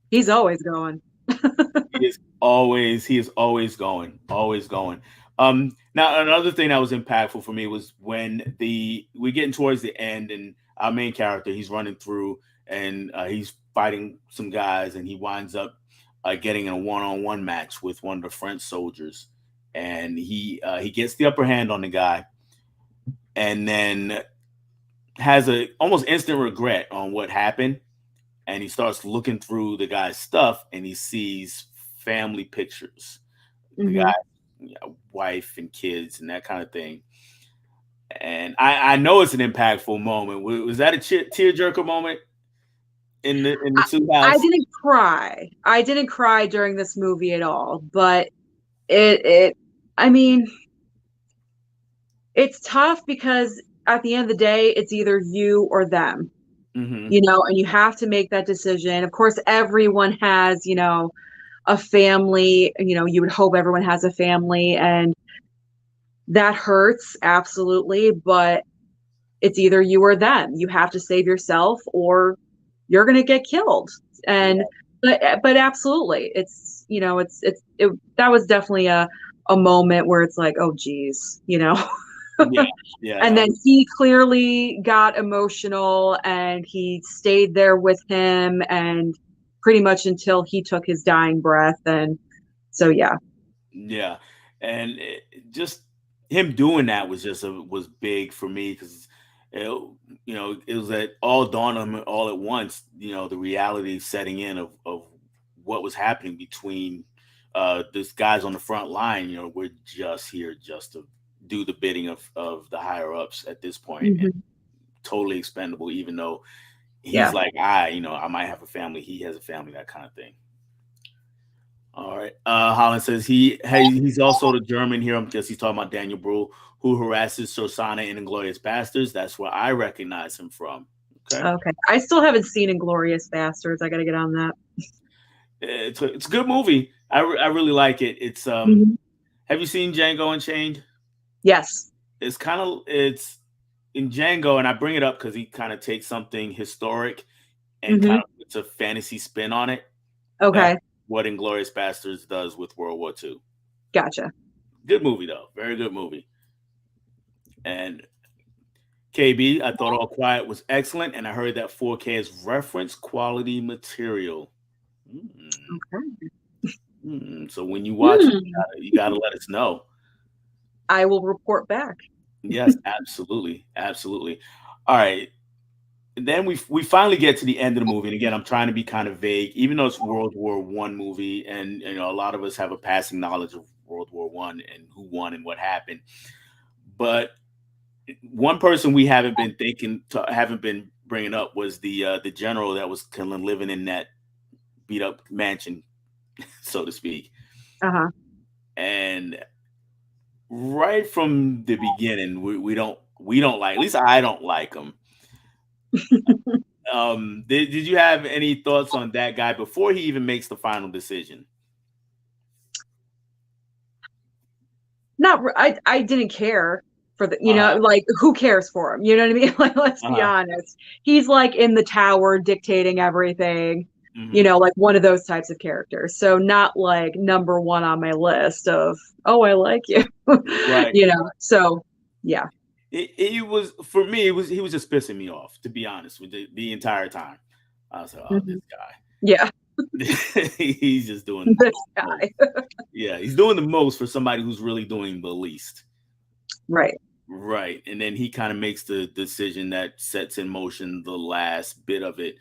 He's always going. He is always going, always going. Now another thing that was impactful for me was when we getting towards the end and our main character he's running through and he's fighting some guys and he winds up getting in a one-on-one match with one of the French soldiers and he gets the upper hand on the guy and then has a almost instant regret on what happened and he starts looking through the guy's stuff and he sees family pictures, the Hmm. guy's wife and kids and that kind of thing. And I know it's an impactful moment. Was that a tearjerker moment? in the Sue I house? didn't cry. I didn't cry during this movie at all, but it I mean, it's tough because at the end of the day, it's either you or them, Hmm. you know, and you have to make that decision. Of course, everyone has, you know, a family, you know, you would hope everyone has a family, and that hurts absolutely, but it's either you or them. You have to save yourself or you're going to get killed. And Yeah, but absolutely, it's, you know, that was definitely a moment where it's like, oh geez, you know. yeah, yeah. And That then was, he clearly got emotional and he stayed there with him and pretty much until he took his dying breath. And so yeah. yeah, and just him doing that was was big for me because it was at all dawned on me all at once. The reality setting in of what was happening between this guys on the front line. We're just here just to do the bidding of the higher ups at this point, and Hmm. totally expendable. Even though he's Yeah. like, I might have a family, he has a family, that kind of thing. All right. Holland says he's also the German here. I guess he's talking about Daniel Bruhl, who harasses Sosana in Inglorious Bastards. That's where I recognize him from. Okay. Okay. I still haven't seen Inglorious Bastards. I got to get on that. It's a good movie. I really like it. It's Mhm. Have you seen Django Unchained? Yes. It's in Django, and I bring it up because he kind of takes something historic and kind Hmm. of puts a fantasy spin on it. That's Okay. what Inglorious Bastards does with World War II. Gotcha. Good movie though, very good movie. And KB, I thought All Quiet was excellent, and I heard that 4K is reference quality material. Mm, Okay. So when you watch it, Hmm. you gotta let us know. I will report back. Yes, absolutely, absolutely. All right. And then we finally get to the end of the movie, and again, I'm trying to be kind of vague, even though it's World War I movie, and a lot of us have a passing knowledge of World War I and who won and what happened. But one person we haven't been bringing up was the general that was kind of living in that beat up mansion, so to speak. Uh-huh. And right from the beginning, we don't like, at least I don't like him. Did you have any thoughts on that guy before he even makes the final decision? I didn't care for the, you Uh know, like who cares for him? You know what I mean? Like, let's be huh. honest. He's like in the tower dictating everything, you Hmm. know, like one of those types of characters. So not like number one on my list of, oh, I like you. Right. You know. So yeah. It was for me. It was He was just pissing me off, to be honest, with the entire time. I was like, oh, Mhm. this guy. Yeah. He's just doing This the most. guy. Yeah, he's doing the most for somebody who's really doing the least. Right. Right. And then he kind of makes the decision that sets in motion the last bit of it.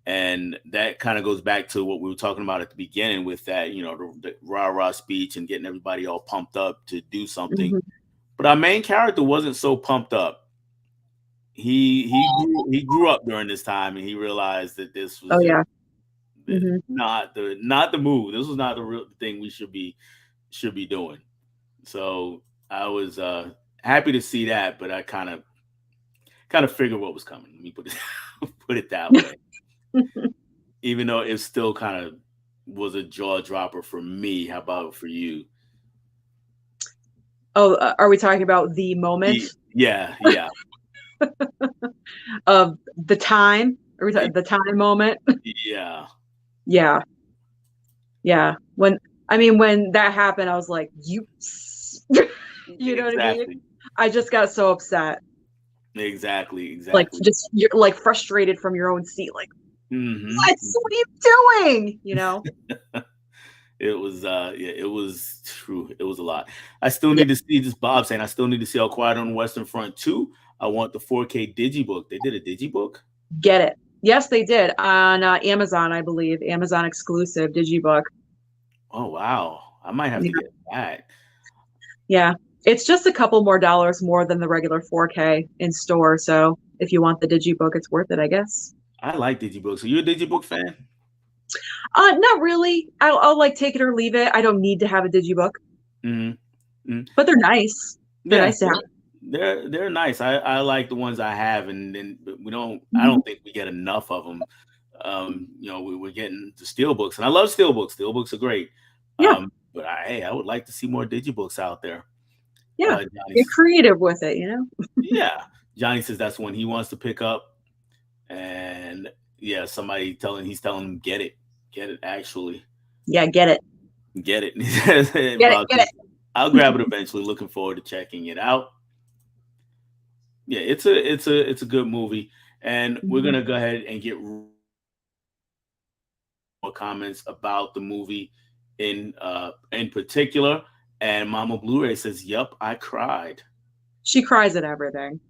And that kind of goes back to what we were talking about at the beginning with that, the rah rah speech and getting everybody all pumped up to do something. Hmm. But our main character wasn't so pumped up. He grew up during this time, and he realized that this was Oh just yeah. Hmm. not the move. This was not the real thing we should be doing. So I was happy to see that, but I kind of figured what was coming. Let me put it that way. Even though it still kind of was a jaw dropper for me. How about for you? Oh, are we talking about the moment Yeah, yeah, of the time? Are we talking the time moment? yeah. Yeah. Yeah. When that happened, I was like, you, you know what I mean? Exactly, I just got so upset. exactly, Like, exactly. just, you're like frustrated from your own seat. Like, what are you doing? You know? It was yeah, it was true. It was a lot. I still Yeah. need to see this. Bob saying I still need to see All Quiet on the Western Front too. I want the 4K digibook. They did a digibook. Get it. Yes, they did on Amazon, I believe. Amazon exclusive digibook. Oh wow, I might have Yeah. to get that. Yeah. It's just a couple more dollars more than the regular 4K in store. So if you want the digibook, it's worth it, I guess. I like digibooks. Are you a digibook fan? Not really. I'll like take it or leave it. I don't need to have a digibook, Mm-hmm. but they're nice. They're Yeah, nice to have. they're nice. I like the ones I have, and then we don't. I Mhm. don't think we get enough of them. We're getting the steel books, and I love steel books. Steel books are great. Yeah, But hey, I would like to see more digibooks out there. yeah. Johnny Get says, creative with it, you know? yeah. Johnny says that's one he wants to pick up, and yeah, he's telling him get it. Actually, Yeah, get it. get it. He says, Get it, get it. I'll grab it eventually. Looking forward to checking it out. Yeah, it's a good movie, and we're Mhm. gonna go ahead and get more comments about the movie in particular. And Mama Blu-ray says, "Yep, I cried." She cries at everything.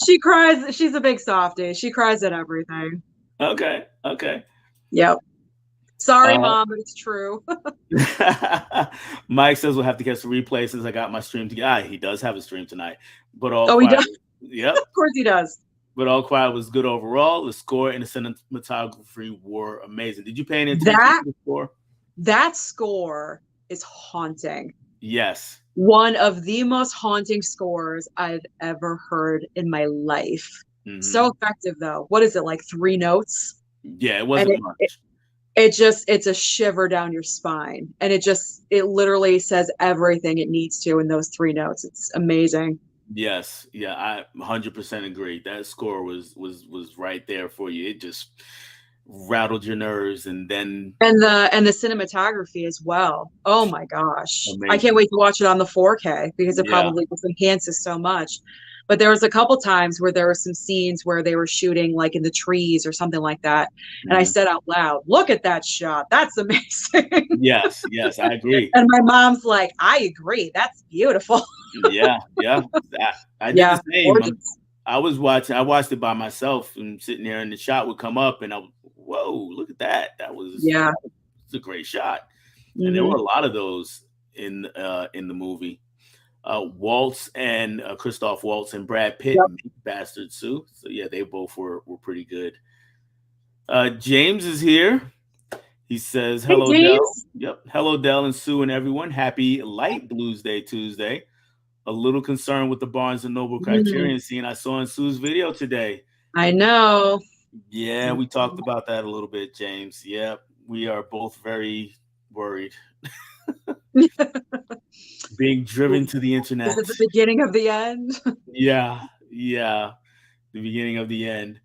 She cries. She's a big softie. She cries at everything. Okay, okay. Yep. Sorry, Uh, mom, but it's true. Mike says we'll have to catch the replay since I got my stream to he does have a stream tonight, but all Oh, he quiet. does. Yep, Of course he does. but all quiet was good overall. The score and the cinematography were amazing. Did you pay any attention That to the score? that score is haunting. Yes. One of the most haunting scores I've ever heard in my life. So Hmm. effective though. What is it, like three notes? Yeah, it And wasn't much. it's a shiver down your spine. And it literally says everything it needs to in those three notes. It's amazing. Yes, yeah, I 100% agree. That score was right there for you. It just rattled your nerves, and then And the cinematography as well. Oh my gosh. I can't amazing. wait to watch it on the 4K because it Yeah. probably just enhances so much. But there was a couple times where there were some scenes where they were shooting like in the trees or something like that. And I Mhm. said out loud, "Look at that shot. That's amazing." Yes, yes, I agree. And my mom's like, "I agree. That's beautiful." Yeah, yeah. I did the Yeah, same. gorgeous. I watched it by myself and sitting there, and the shot would come up, and whoa, look at that. Yeah. That was a great shot. And there Hmm. were a lot of those in the movie. Waltz and Christoph Waltz and Brad Pitt, Yep. Bastard Sue. So yeah, they both were pretty good. James is here. He says, Hey, "Hello, Dell. James. Yep, hello, Dell and Sue and everyone. Happy Light Blues Day Tuesday. A little concerned with the Barnes and Noble Mm, Criterion scene I saw in Sue's video today. I know. Yeah, we talked about that a little bit, James. Yep, we are both very worried. Being driven to the Is it internet. the beginning of the end? Yeah, yeah, the beginning of the end.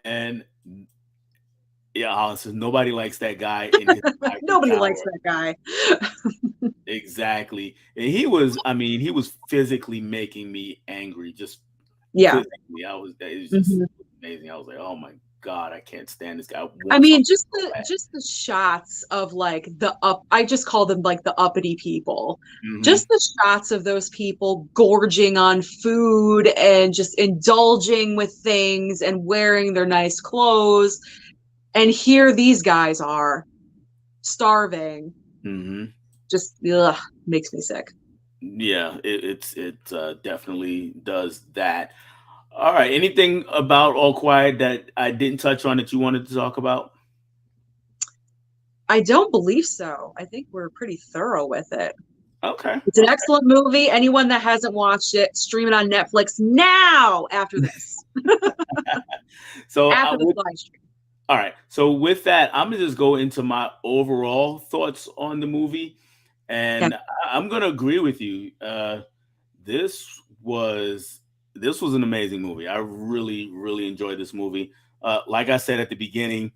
And yeah, Holland says nobody likes that guy in his ivory Nobody likes tower. that guy. Exactly. And he was, I mean, he was physically making me angry. Just Yeah. physically. It was just Mhm. amazing. I was like, oh my God, I can't stand this guy. I I want mean, something so bad. just the shots of like I just call them like the uppity people. Hmm. Just the shots of those people gorging on food and just indulging with things and wearing their nice clothes. And here these guys are starving. Hmm. Just ugh, makes me sick. Yeah, it definitely does that. All right. Anything about All Quiet that I didn't touch on that you wanted to talk about? I don't believe so. I think we're pretty thorough with it. Okay. It's an excellent movie. Anyone that hasn't watched it, stream it on Netflix now after this. So After this live stream. all right. So with that, I'm gonna just go into my overall thoughts on the movie, Yeah. and I'm gonna agree with you. This was this was an amazing movie. I really enjoyed this movie. Like I said at the beginning,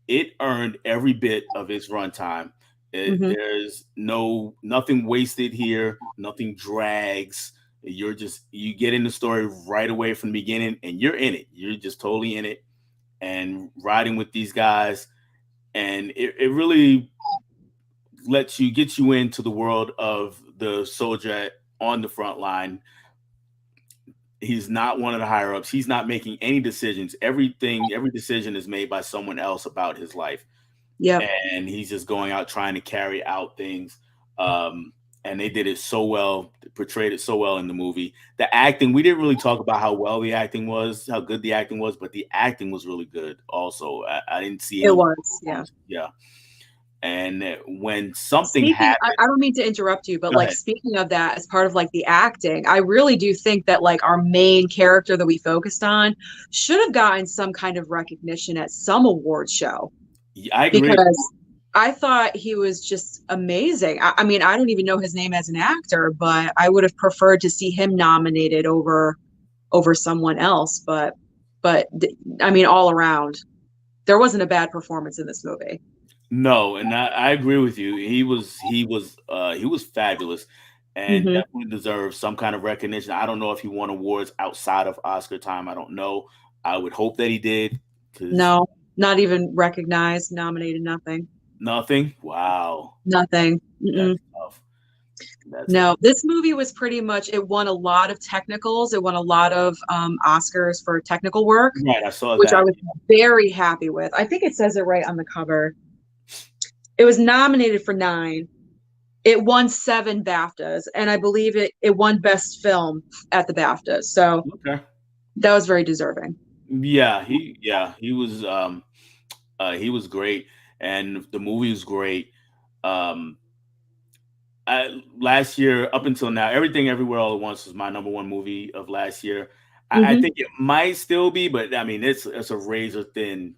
it earned every bit of its runtime. Hmm. There's nothing wasted here. Nothing drags. You get in the story right away from the beginning, and you're in it. You're just totally in it and riding with these guys, and it really gets you into the world of the soldier on the front line. He's not one of the higher ups. He's not making any decisions. Every decision is made by someone else about his life, Yep. and he's just going out trying to carry out things. Um, and they did it so well, portrayed it so well in the movie. The acting, we didn't really talk about how well the acting was, how good the acting was, but the acting was really good. Also, I didn't see It any was, yeah. performance. Yeah, and when something Speaking, happened, I don't mean to interrupt you, but go like ahead. speaking of that, as part of like the acting, I really do think that like our main character that we focused on should have gotten some kind of recognition at some award show I agree. because I thought he was just amazing. I mean, I don't even know his name as an actor, but I would have preferred to see him nominated over someone else. But I mean, all around, there wasn't a bad performance in this movie. No, and I agree with you. He was fabulous, and Hmm. definitely deserves some kind of recognition. I don't know if he won awards outside of Oscar time. I don't know. I would hope that he did, because No, not even recognized, nominated, nothing. nothing. Wow, Nothing. Mm-mm. that's tough. That's No, this movie was pretty much, it won a lot of technicals. It won a lot of Oscars for technical work, right. I saw which I that. was very happy with. I think it says it right on the cover. It was nominated for 9. It won 7 BAFTAs, and I believe it won Best Film at the BAFTAs. So Okay. that was very deserving. He was great, and the movie was great. Um, Last year up until now, Everything Everywhere All at Once was my number one movie of last year. I Hmm. think it might still be, but I mean it's a razor thin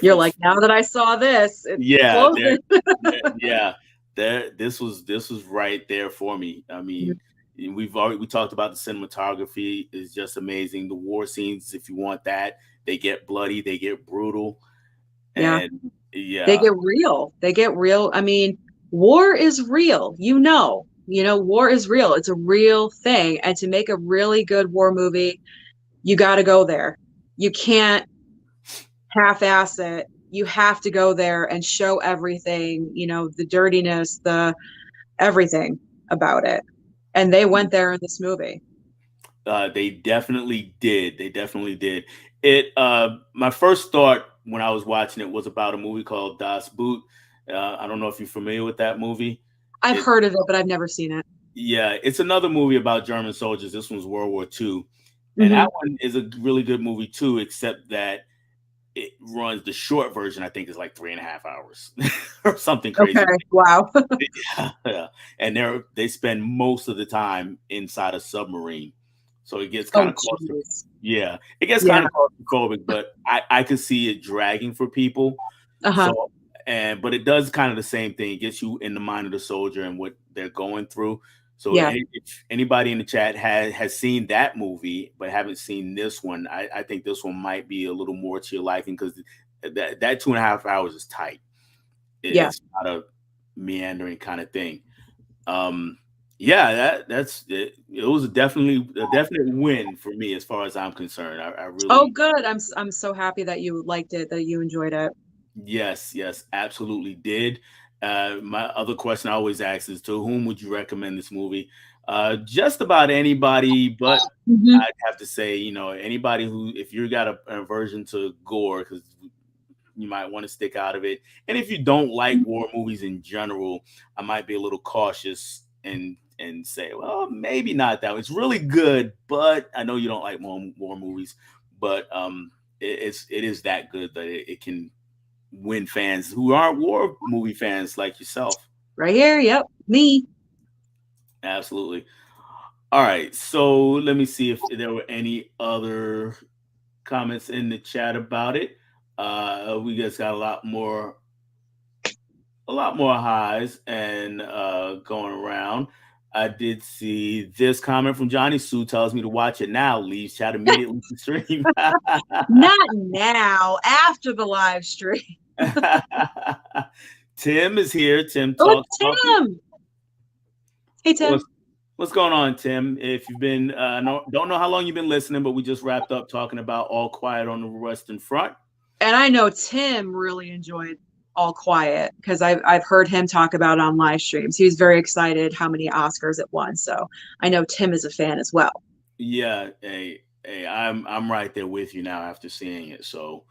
You're like, difference. now that I saw this, it's Yeah, closing. yeah, there. This was right there for me. I mean, we talked about the cinematography is just amazing. The war scenes, if you want that, they get bloody, they get brutal, Yeah. and They yeah, get real. They get real. I mean, war is real. War is real. It's a real thing. And to make a really good war movie, you got to go there. You can't half-ass it. You have to go there and show everything, the dirtiness, the everything about it. And they went there in this movie. they definitely did. They definitely did. My first thought when I was watching it was about a movie called Das Boot. I don't know if you're familiar with that movie. I've It heard of it, but I've never seen it. Yeah, it's another movie about German soldiers. This one's World War II, and that Hmm. one is a really good movie too. Except that it runs, the short version, I think, is like 3.5 hours or something Okay. crazy. Wow. Yeah, yeah. And they spend most of the time inside a submarine, so it gets kind Oh, of claustrophobic. jeez. Yeah, it gets Yeah. kind of claustrophobic, but I could see it dragging for people. Uh-huh. So, but it does kind of the same thing. It gets you in the mind of the soldier and what they're going through. So, Yeah. if anybody in the chat has seen that movie but haven't seen this one, I think this one might be a little more to your liking, because that 2.5 hours is tight. Yeah. It's not a meandering kind of thing. Um, yeah, that's it. It was a definite win for me as far as I'm concerned. I Oh, really, good. I'm so happy that you liked it, that you enjoyed it. yes, yes, absolutely did. My other question I always ask is, to whom would you recommend this movie? Just about anybody, but Hmm. I'd have to say, anybody who, if you got an aversion to gore, because you might want to stick out of it. And if you don't like war movies in general, I might be a little cautious and say, well, maybe not that one. It's really good, but I know you don't like war movies, but it is that good that it can win fans who aren't war movie fans like yourself. Right here. Yep. Me. Absolutely. All right, so let me see if there were any other comments in the chat about it. We just got a lot more highs and going around. I did see this comment from Johnny Sue, tells me to watch it now. Leaves chat immediately to stream. Not now, after the live stream. Tim is here. Tim Oh, talks it's talking. Tim. Hey, What's Tim. what's going on, Tim? If you've been don't know how long you've been listening, but we just wrapped up talking about All Quiet on the Western Front. And I know Tim really enjoyed All Quiet because I've heard him talk about it on live streams. He was very excited how many Oscars it won. So I know Tim is a fan as well. Yeah, hey, I'm right there with you now after seeing it. So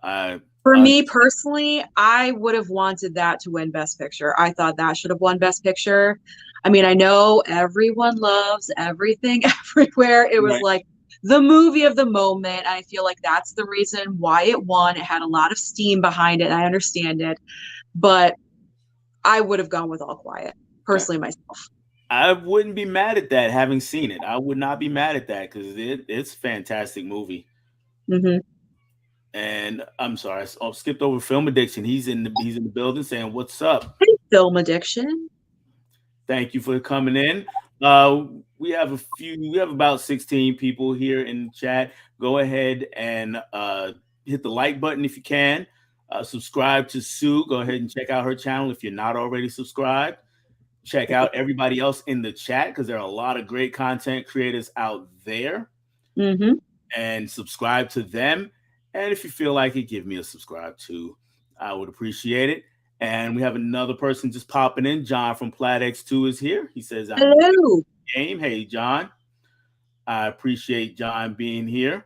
I, For I me personally, I would have wanted that to win Best Picture. I thought that should have won Best Picture. I mean, I know everyone loves everything everywhere. It was right. like the movie of the moment. I feel like that's the reason why it won. It had a lot of steam behind it, and I understand it. But I would have gone with All Quiet, personally myself. I wouldn't be mad at that having seen it. I would not be mad at that because it's a fantastic movie. Hmm. And I'm sorry, I skipped over Film Addiction. He's in the building saying, "What's up?" Film addiction. Thank you for coming in. Uh, we have about 16 people here in the chat. Go ahead and hit the like button if you can. Subscribe to Sue. Go ahead and check out her channel if you're not already subscribed. Check out everybody else in the chat because there are a lot of great content creators out there, Hmm. and subscribe to them. And if you feel like it, give me a subscribe too. I would appreciate it. And we have another person just popping in. John from PlatX2 is here. He says, I'm new to Hello. the game. Hey, John. I appreciate John being here.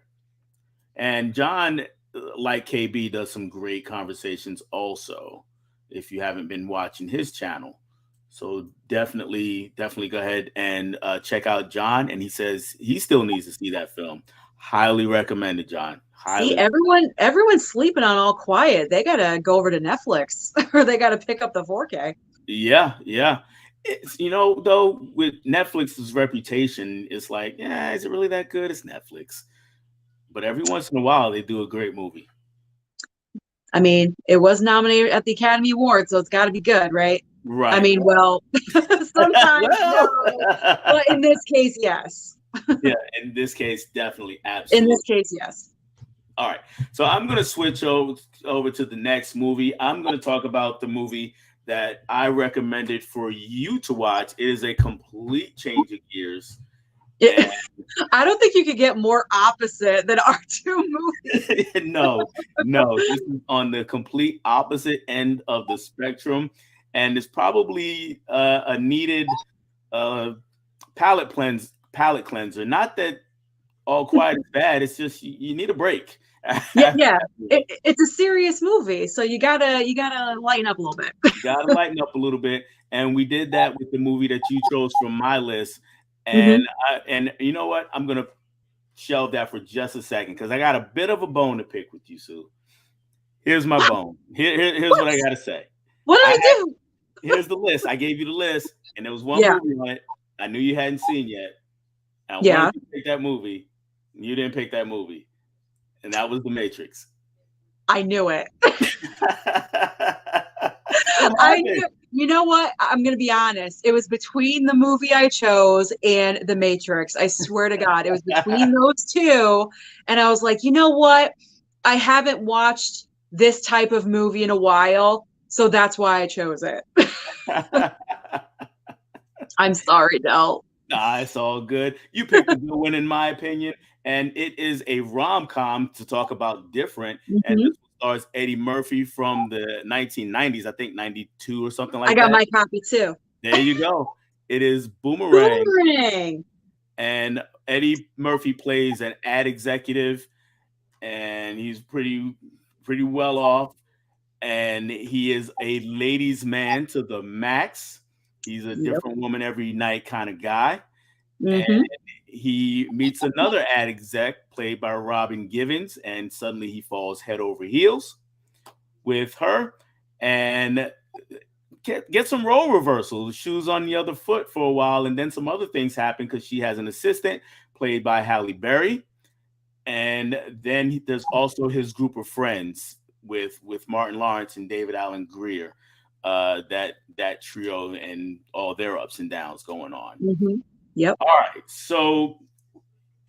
And John, like KB, does some great conversations also, if you haven't been watching his channel. So definitely go ahead and check out John. And he says he still needs to see that film. Highly recommended, John. See, Highly. everyone's sleeping on All Quiet. They gotta go over to Netflix or they gotta pick up the 4K. Yeah, yeah. It's, though, with Netflix's reputation, it's like, yeah, is it really that good? It's Netflix. But every once in a while, they do a great movie. I mean, it was nominated at the Academy Awards, so it's got to be good, right? I Right. mean, well, sometimes Well, no, but in this case, yes. yeah, in this case, definitely, In this absolutely. case, yes. All right. So I'm going to switch over to the next movie. I'm going to talk about the movie that I recommended for you to watch. It is a complete change of gears. It, And I don't think you could get more opposite than our two movies. no, this is on the complete opposite end of the spectrum. And it's probably a needed uh, palate cleanser. Not that All Quiet is bad. It's just you need a break. Yeah, yeah. It's a serious movie, so you gotta lighten up a little bit. Got to lighten up a little bit, and we did that with the movie that you chose from my list. Hmm. And you know what? I'm gonna shelve that for just a second because I got a bit of a bone to pick with you, Sue. Here's my bone. Here's what I What? gotta say. What did I I do? Here's the list. I gave you the list, and there was one Yeah, movie on it I knew you hadn't seen yet. And I wanted yeah. you to pick that movie. And you didn't pick that movie, and that was The Matrix. I knew it. What I happened? knew. You know what? I'm gonna be honest. It was between the movie I chose and The Matrix. I swear to God, it was between those two. And I was like, you know what? I haven't watched this type of movie in a while, so that's why I chose it. I'm sorry, Del. Nah, it's all good. You picked a good one, in my opinion, and it is a rom com to talk about different. And Hmm. this stars Eddie Murphy from the 1990s, I think 92 or something I like got that. my copy too. There you go. It is Boomerang, Boomerang. and Eddie Murphy plays an ad executive, and he's pretty well off, and he is a ladies' man to the max. He's a Yep. different woman every night kind of guy. And Hmm. he meets another ad exec played by Robin Givens, and suddenly he falls head over heels with her and get some role reversal. The shoes on the other foot for a while, and then some other things happen because she has an assistant played by Halle Berry, and then there's also his group of friends with Martin Lawrence and David Allen Greer. That trio and all their ups and downs going on. Hmm. Yep. All right, so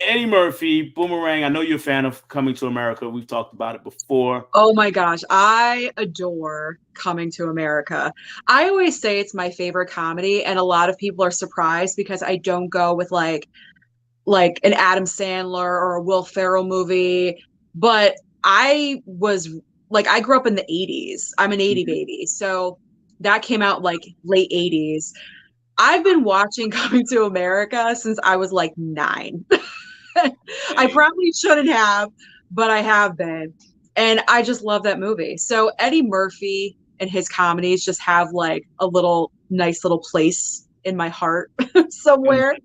Eddie Murphy, Boomerang. I know you're a fan of Coming to America. We've talked about it before. Oh my gosh, I adore Coming to America. I always say it's my favorite comedy, and a lot of people are surprised because I don't go with like an Adam Sandler or a Will Ferrell movie. But I was like, I grew up in the 80s. I'm an 80 Mhm. baby. So that came out like late 80s. I've been watching Coming to America since I was like 9. I Dang. probably shouldn't have, but I have been. And I just love that movie. So Eddie Murphy and his comedies just have like a little nice little place in my heart somewhere.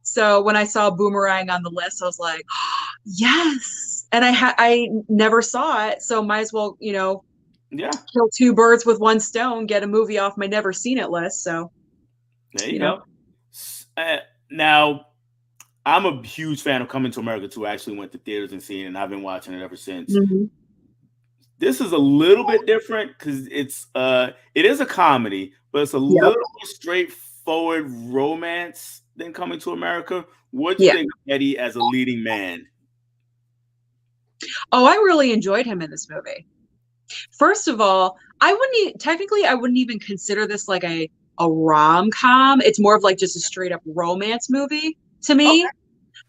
So when I saw Boomerang on the list, I was like, oh, yes. And I never saw it, so might as well, Yeah, kill two birds with one stone, get a movie off my never seen it list. So, there you you know. go. Now, I'm a huge fan of Coming to America too. I actually went to theaters and seen it, and I've been watching it ever since. Mhm. This is a little bit different because it is a comedy, but it's a Yep. little more straightforward romance than Coming to America. What do you Yeah. think of Eddie as a leading man? Oh, I really enjoyed him in this movie. First of all, technically I wouldn't even consider this like a rom-com. It's more of like just a straight up romance movie to me. Okay.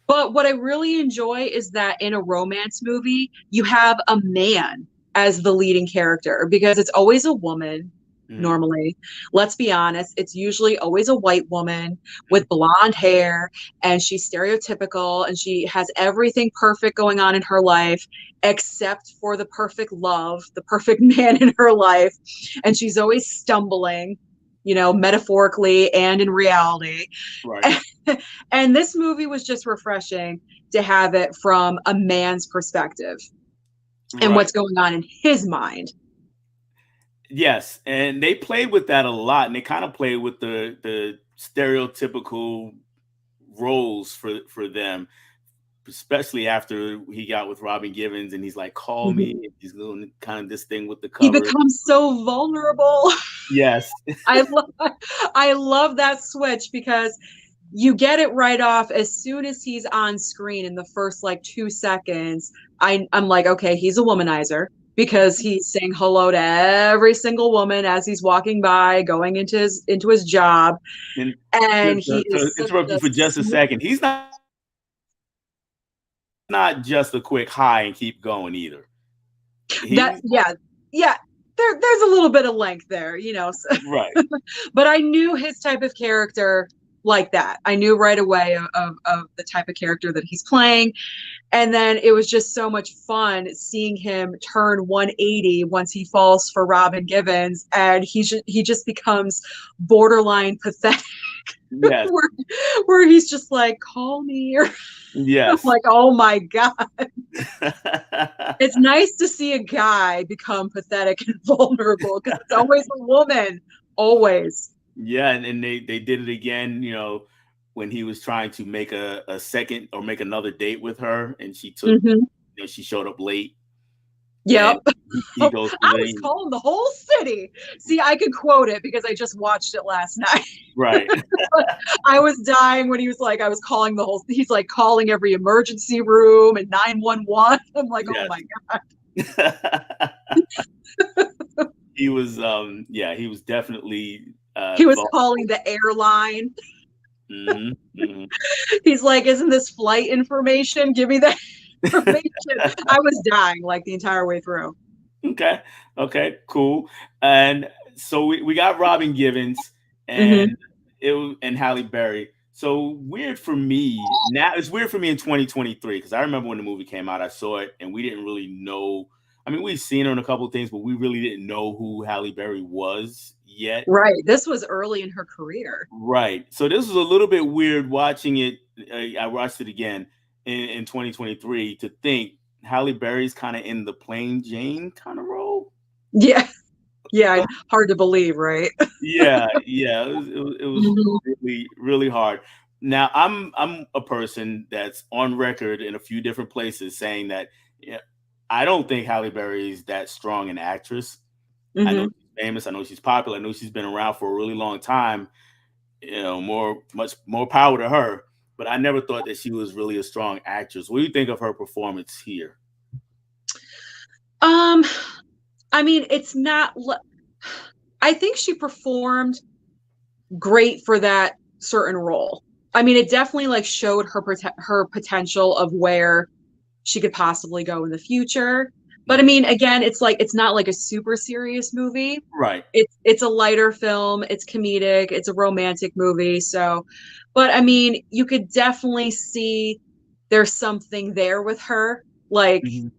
But what I really enjoy is that in a romance movie, you have a man as the leading character because it's always a woman Mhm. normally. Let's be honest, it's usually always a white woman with blonde hair, and she's stereotypical and she has everything perfect going on in her life except for the perfect love, the perfect man in her life. And she's always stumbling, metaphorically and in reality. Right. And this movie was just refreshing to have it from a man's perspective and Right. what's going on in his mind. Yes, and they played with that a lot, and they kind of played with the stereotypical roles for them, especially after he got with Robin Givens, and he's like, "Call me." Mhm. And he's doing kind of this thing with the He cover. becomes so vulnerable. Yes. I love I love that switch because you get it right off as soon as he's on screen in the first like 2 seconds. I'm like, okay, he's a womanizer because he's saying hello to every single woman as he's walking by, going into his job, And and just he to is such interrupt you a for just a smooth. second, he's not just a quick hi and keep going either. That He's Yeah, yeah. There's a little bit of length there. right. But I knew his type of character like that. I knew right away of the type of character that he's playing. And then it was just so much fun seeing him turn 180 once he falls for Robin Givens, and he just becomes borderline pathetic, Yes. where, where he's just like, "Call me," or I'm Yes. like, "Oh my god!" It's nice to see a guy become pathetic and vulnerable because it's always a woman, always. Yeah, and they did it again, when he was trying to make a second or make another date with her, and Hmm. she showed up late, Yep. and he I goes to was the calling the whole city. See, I could quote it because I just watched it last night. right. I was dying when he was like, I was calling he's like calling every emergency room and 911. I'm like, oh Yes. my God. He was definitely He was calling vulnerable. the airline. Hmm. Hmm. He's like, isn't this flight information? Give me that information. I was dying like the entire way through. Okay. Okay. Cool. And so we got Robin Givens Hmm. and and Halle Berry. So weird for me now. It's weird for me in 2023 because I remember when the movie came out, I saw it and we didn't really know. I mean, we've seen her in a couple of things, but we really didn't know who Halle Berry was yet. Right. This was early in her career. Right. So this was a little bit weird watching it. I watched it again in 2023 to think Halle Berry's kind of in the plain Jane kind of role. Yeah. Yeah. Hard to believe, right? Yeah, yeah, it was Mhm. really really hard. Now I'm a person that's on record in a few different places saying that yeah, I don't think Halle Berry is that strong an actress. I know Mhm. she's famous. I know she's popular. I know she's been around for a really long time. Much more power to her. But I never thought that she was really a strong actress. What do you think of her performance here? Um, I mean, I think she performed great for that certain role. I mean, it definitely like showed her potential of where she could possibly go in the future. But I Mhm. mean, again, it's like it's not like a super serious movie. Right. It's a lighter film, it's comedic, it's a romantic movie. So, but I mean, you could definitely see there's something there with her. Like Mhm.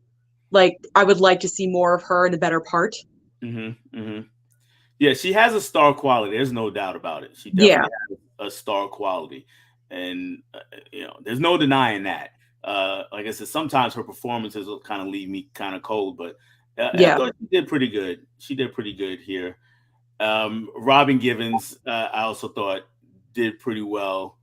like I would like to see more of her in a better part. Yeah, she has a star quality. There's no doubt about it. She Yeah, definitely has a star quality, and there's no denying that. Like I said, sometimes her performances will kind of leave me kind of cold, but I yeah. thought she did pretty good. She did pretty good here. Robin Givens, I also thought did pretty well,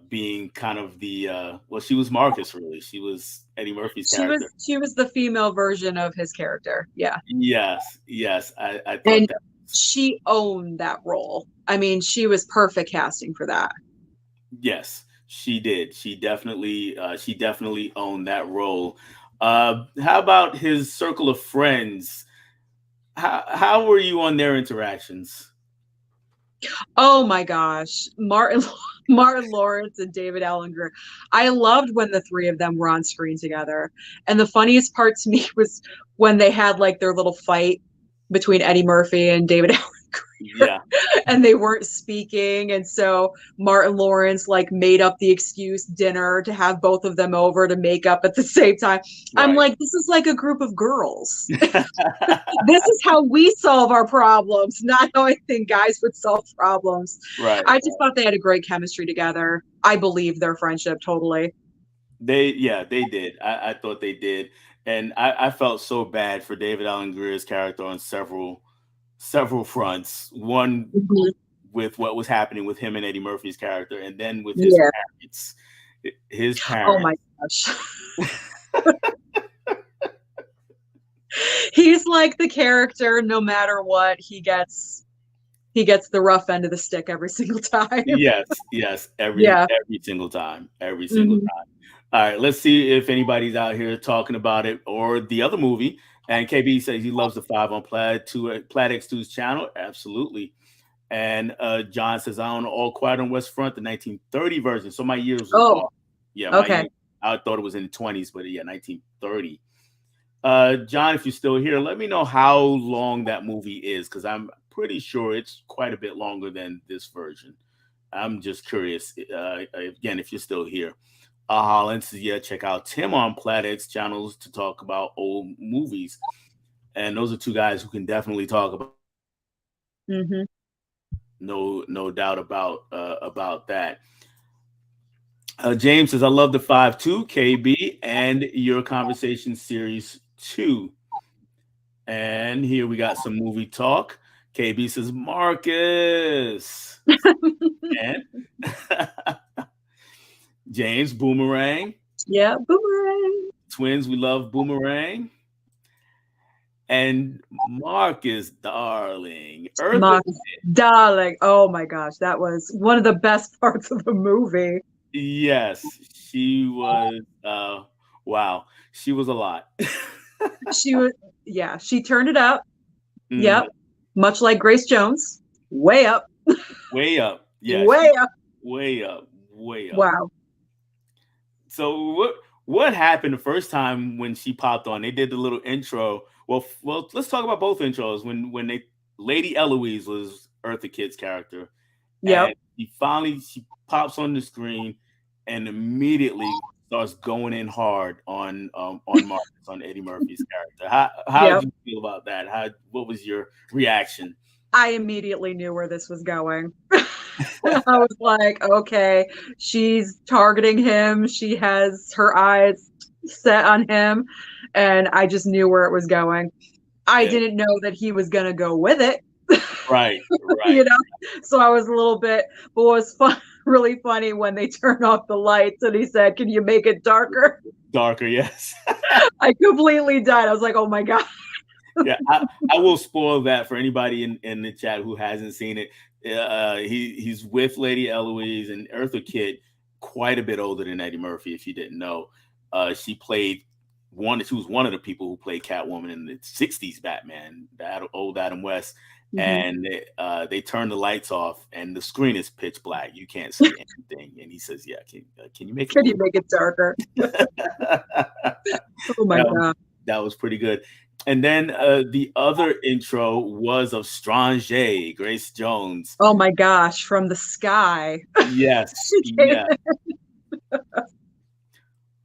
being kind of the well, she was Marcus really. She was Eddie Murphy's character. She was the female version of his character. Yeah. Yes, yes, I thought And that. she owned that role. I mean, she was perfect casting for that. Yes, she did. She definitely owned that role. How about his circle of friends? How were you on their interactions? Oh my gosh. Martin Martin Lawrence and David Allen Greer. I loved when the three of them were on screen together. And the funniest part to me was when they had like their little fight between Eddie Murphy and David Allen Greer Yeah, and they weren't speaking. And so Martin Lawrence like made up the excuse dinner to have both of them over to make up at the same time. I'm right. like, this is like a group of girls. This is how we solve our problems, not how I think guys would solve problems. Right. I just thought they had a great chemistry together. I believe their friendship totally. They did. I thought they did, and I felt so bad for David Allen Greer's character on several fronts. One Mhm. with what was happening with him and Eddie Murphy's character, and then with his Yeah. parents. His Oh my parents. gosh. He's like the character no matter what, he gets the rough end of the stick every single time. Yes, yes, Yeah. every single time, every single Hmm. time. All right, let's see if anybody's out here talking about it or the other movie. And KB says he loves the five on Plaid X2's channel. Absolutely. And John says I own All Quiet on West Front, the 1930 version. So my years was Oh, off. Yeah, my okay. year. I thought it was in the 20s, but yeah, 1930. John, if you're still here, let me know how long that movie is because I'm pretty sure it's quite a bit longer than this version. I'm just curious. Again, if you're still here. Holland says, yeah, check out Tim on Platex channels to talk about old movies. And those are two guys who can definitely talk about. Hmm. No doubt about that. James says, I love the 5-2 KB and your conversation series 2. And here we got some movie talk. KB says, Marcus. And James, Boomerang. Yeah, boomerang. Twins, we love Boomerang. And Marcus, darling. Eartha. Marcus, darling. Oh my gosh, that was one of the best parts of the movie. Yes, she was. Wow. She was a lot. She was, yeah, she turned it up. Mhm. Yep. Much like Grace Jones. Way up. Way up. Yeah, Way she up. way up. Way up. Wow. So what happened the first time when she popped on? They did the little intro. Well, let's talk about both intros. When they Lady Eloise was Eartha Kitt's character, Yep. and she pops on the screen and immediately starts going in hard on Marcus, on Eddie Murphy's character. How did Yep. you feel about that? What was your reaction? I immediately knew where this was going. I was like, okay, she's targeting him. She has her eyes set on him. And I just knew where it was going. I Yeah, didn't know that he was going to go with it, right, you right. know? So I was a little bit, but what was really funny when they turned off the lights and he said, can you make it darker? Darker, yes. I completely died. I was like, oh my God. Yeah, I will spoil that for anybody in the chat who hasn't seen it. He's with Lady Eloise and Eartha Kitt, quite a bit older than Eddie Murphy. If you didn't know, she was one of the people who played Catwoman in the '60s Batman, that old Adam West. Mhm. And they turn the lights off, and the screen is pitch black. You can't see anything. And he says, "Yeah, can you make it a Can you little?" make it darker? Oh my that, God. that was pretty good. And then the other intro was of Strange, Grace Jones. Oh my gosh. From the sky. Yes, She came yeah.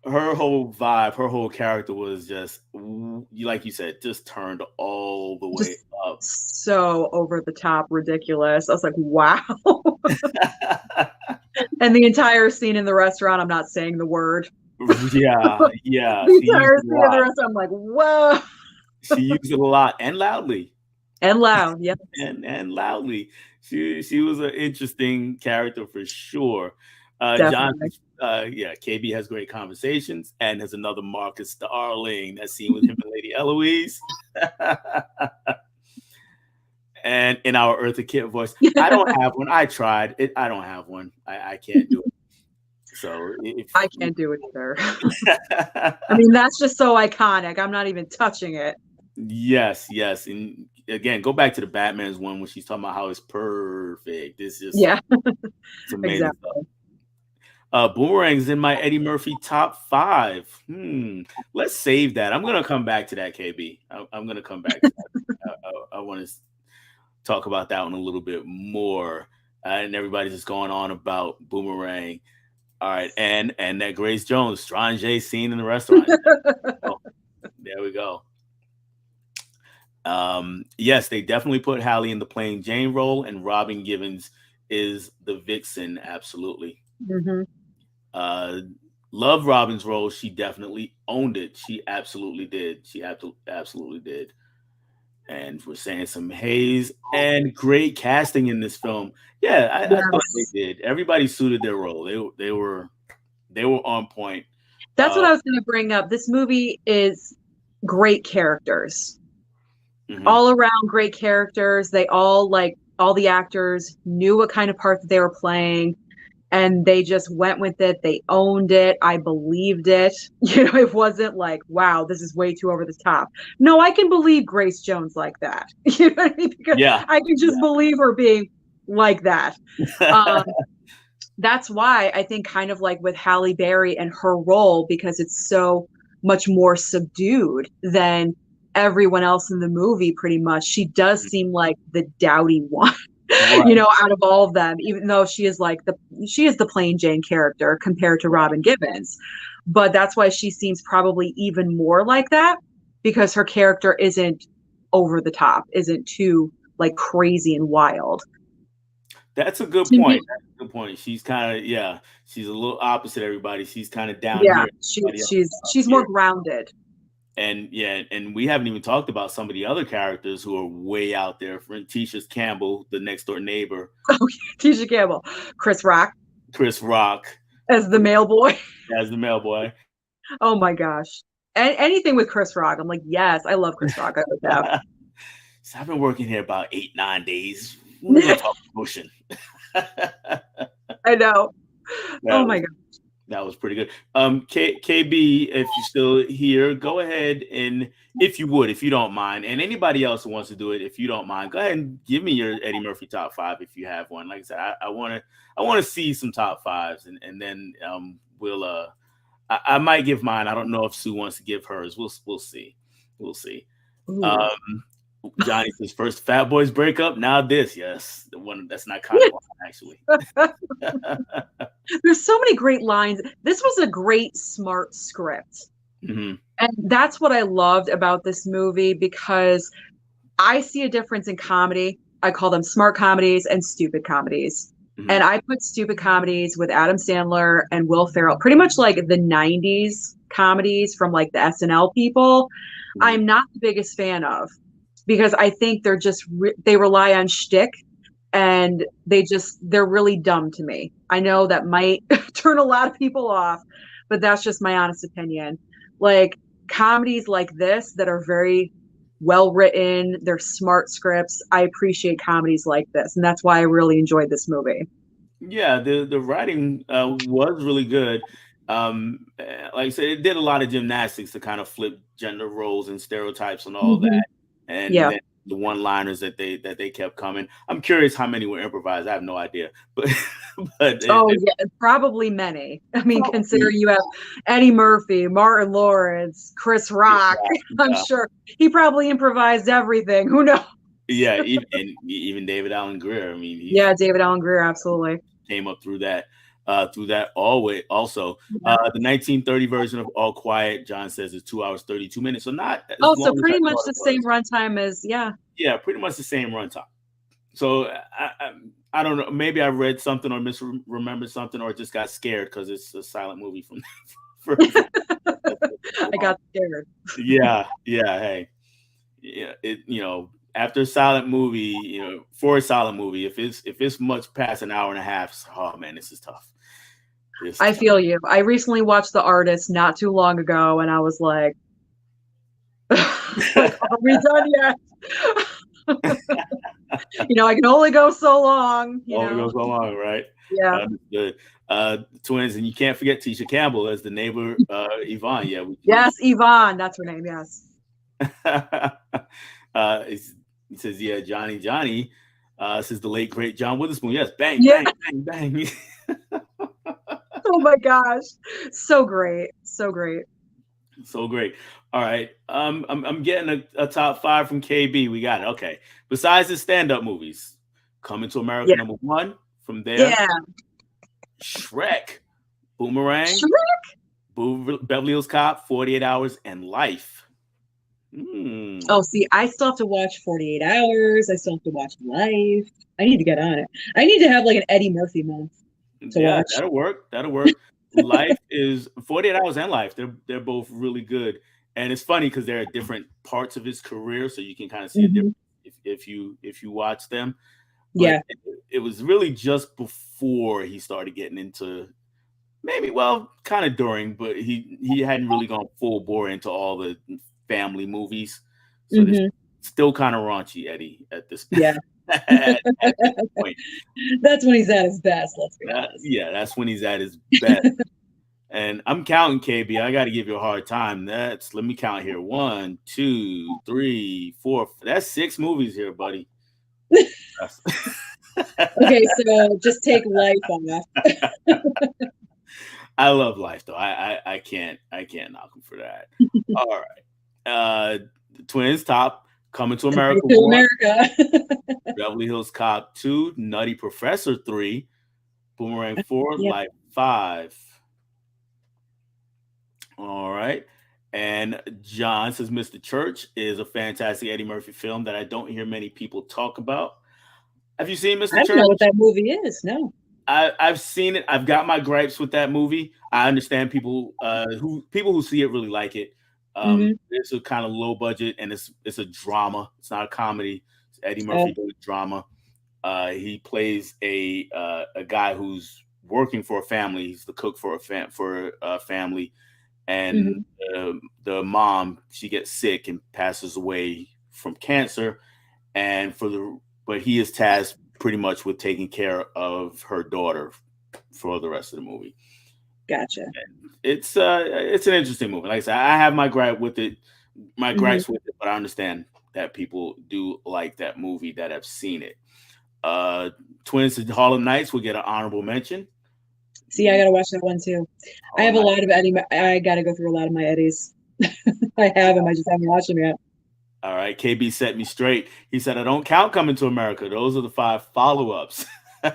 her whole vibe, her whole character was just like you said, just turned all the way Just up. so over the top ridiculous. I was like, wow. And the entire scene in the restaurant, I'm not saying the word. Yeah, yeah. The She used entire it a scene in the lot. restaurant, I'm like, whoa. She used it a lot and loudly. And loud. Yes, And loudly. She was an interesting character for sure. John, definitely. yeah, KB has great conversations and has another Marcus Darling. That scene with him and Lady Eloise. And in our Eartha Kitt voice, I don't have one. I tried it. I don't have one. I can't do it. So if I can't do it either. I mean, that's just so iconic. I'm not even touching it. yes, yes, and again, go back to the Batman's one when she's talking about how it's perfect. It's just Yeah, it's amazing stuff. exactly. Boomerang's in my Eddie Murphy top five. Let's save that. I'm gonna come back to that, KB. I'm gonna come back to that. I want to talk about that one a little bit more. And everybody's just going on about Boomerang. All right, and that Grace Jones, Strange scene in the restaurant. Oh, there we go. Yes, they definitely put Hallie in the plain Jane role, and Robin Givens is the vixen. Absolutely. Hmm. Uh, love Robin's role. She definitely owned it. She absolutely did. She absolutely did. And we're saying some Hayes and great casting in this film. Yeah, I thought they Yes. did. Everybody suited their role. They were on point. That's what Uh, I was going to bring up. This movie is great characters. mhm. All around great characters. They all like all the actors knew what kind of part that they were playing and they just went with it. They owned it. I believed it. It wasn't like, wow, this is way too over the top. No, I can believe Grace Jones like that. You know what I mean? Because Yeah, I can just believe her being like that. Um, yeah. that's why I think kind of like with Halle Berry and her role, because it's so much more subdued than everyone else in the movie, pretty much. She does seem like the dowdy one, Right, out of all of them, even though she is the plain Jane character compared to right. Robin Gibbons. But that's why she seems probably even more like that, because her character isn't over the top, isn't too like crazy and wild. That's a good To me, point. That's a good point. She's kind of yeah. She's a little opposite everybody. She's kind of down yeah, here. Everybody else is up she's more here. grounded. And yeah, and we haven't even talked about some of the other characters who are way out there. For Tisha Campbell, the next door neighbor, Tisha Campbell, Chris Rock Chris Rock as the male boy. as the mailboy. Oh my gosh. Anything with Chris Rock, I'm like, yes, I love Chris Rock. I would have. So I've been working here about 8-9 days. When we gonna talk promotion? I know. Oh that my was god. that was pretty good. KB, if you're still here, go ahead and if you would, if you don't mind, and anybody else who wants to do it, if you don't mind, go ahead and give me your Eddie Murphy top five if you have one. Like I said, I want to see some top fives, and then we'll I might give mine. I don't know if Sue wants to give hers. We'll see. We'll see. Ooh. Um, Johnny says first Fat Boys breakup. Now this, yes, the one that's not kind of actually. There's so many great lines. This was a great, smart script. Hmm. And that's what I loved about this movie because I see a difference in comedy. I call them smart comedies and stupid comedies. Hmm. And I put stupid comedies with Adam Sandler and Will Ferrell, pretty much like the 90s comedies from like the SNL people. Hmm. I'm not the biggest fan of because I think they're just they rely on shtick and they're really dumb to me. I know that might turn a lot of people off, but that's just my honest opinion. Like comedies like this that are very well written, they're smart scripts. I appreciate comedies like this, and that's why I really enjoyed this movie. Yeah, the writing was really good. Like I said, it did a lot of gymnastics to kind of flip gender roles and stereotypes and all Hmm. that, and Yeah. then the one-liners that they kept coming. I'm curious how many were improvised. I have no idea, but but Oh yeah, probably many. I mean, consider probably you have Eddie Murphy, Martin Lawrence, Chris Rock. I'm yeah, sure he probably improvised everything. Who knows? yeah, even David Allen Greer. I mean, he Yeah, David Allen Greer, absolutely. came up through that. through that also. The 1930 version of All Quiet, John says, is 2 hours 32 minutes, so not as Oh, so long as I pretty much thought the it same was. runtime as, yeah. Yeah, pretty much the same runtime. So I don't know. Maybe I read something or misremembered something, or just got scared because it's a silent movie from. I got scared. Yeah, hey, yeah, after a silent movie, for a silent movie, if it's much past an hour and a half, oh man, this is tough. I feel you. I recently watched The Artist not too long ago, and I was like, are we done yet? I can only go so long. Only goes so long, right? Yeah. Good. Twins, and you can't forget Tisha Campbell as the neighbor, Yvonne. Yeah. Yes, Yvonne. That's her name. Yes. He says, yeah, Johnny. Says the late great John Witherspoon. Yes, bang, bang, bang, bang. Oh my gosh, so great, so great. So great. All right. I'm getting a top 5 from KB. We got it. Okay. Besides the stand-up movies, Coming to America number 1. From there, Shrek, Boomerang, Beverly Hills Cop, 48 Hours, and Life. Oh, see, I still have to watch 48 Hours. I still have to watch Life. I need to get on it. I need to have like an Eddie Murphy month to watch. That'll work. Life is 48 Hours and Life. They're both really good. And it's funny because there are different parts of his career, so you can kind of see a difference if you watch them. But it was really just before he started getting into kind of during, but he hadn't really gone full bore into all the family movies. So it's still kind of raunchy, Eddie, at this at this point. That's when he's at his best, let's be honest. Yeah, that's when he's at his best. And I'm counting, KB. I got to give you a hard time. Let me count here. 1, 2, 3, 4. That's 6 movies here, buddy. Okay, so just take Life off. I love Life though. I can't knock him for that. All right. Twins top, Coming to America 1, Beverly Hills Cop 2, Nutty Professor 3, Boomerang 4, Life 5. All right. And John says Mr. Church is a fantastic Eddie Murphy film that I don't hear many people talk about. Have you seen Mr. Church? I don't know what that movie is. No. I've seen it. I've got my gripes with that movie. I understand people who see it really like it. It's a kind of low budget and it's a drama. It's not a comedy. It's Eddie Murphy doing drama. He plays a guy who's working for a family. He's the cook for a family. And the mom, she gets sick and passes away from cancer, but he is tasked pretty much with taking care of her daughter for the rest of the movie. Gotcha. And it's an interesting movie. Like I said, I have my gripes with it, but I understand that people do like that movie that have seen it. Twins and Harlem Nights will get an honorable mention. See, I gotta watch that one too. I have a lot of Eddie. I gotta go through a lot of my Eddies. I have them. I just haven't watched them yet. All right, KB set me straight. He said, "I don't count Coming to America. Those are the 5 follow-ups."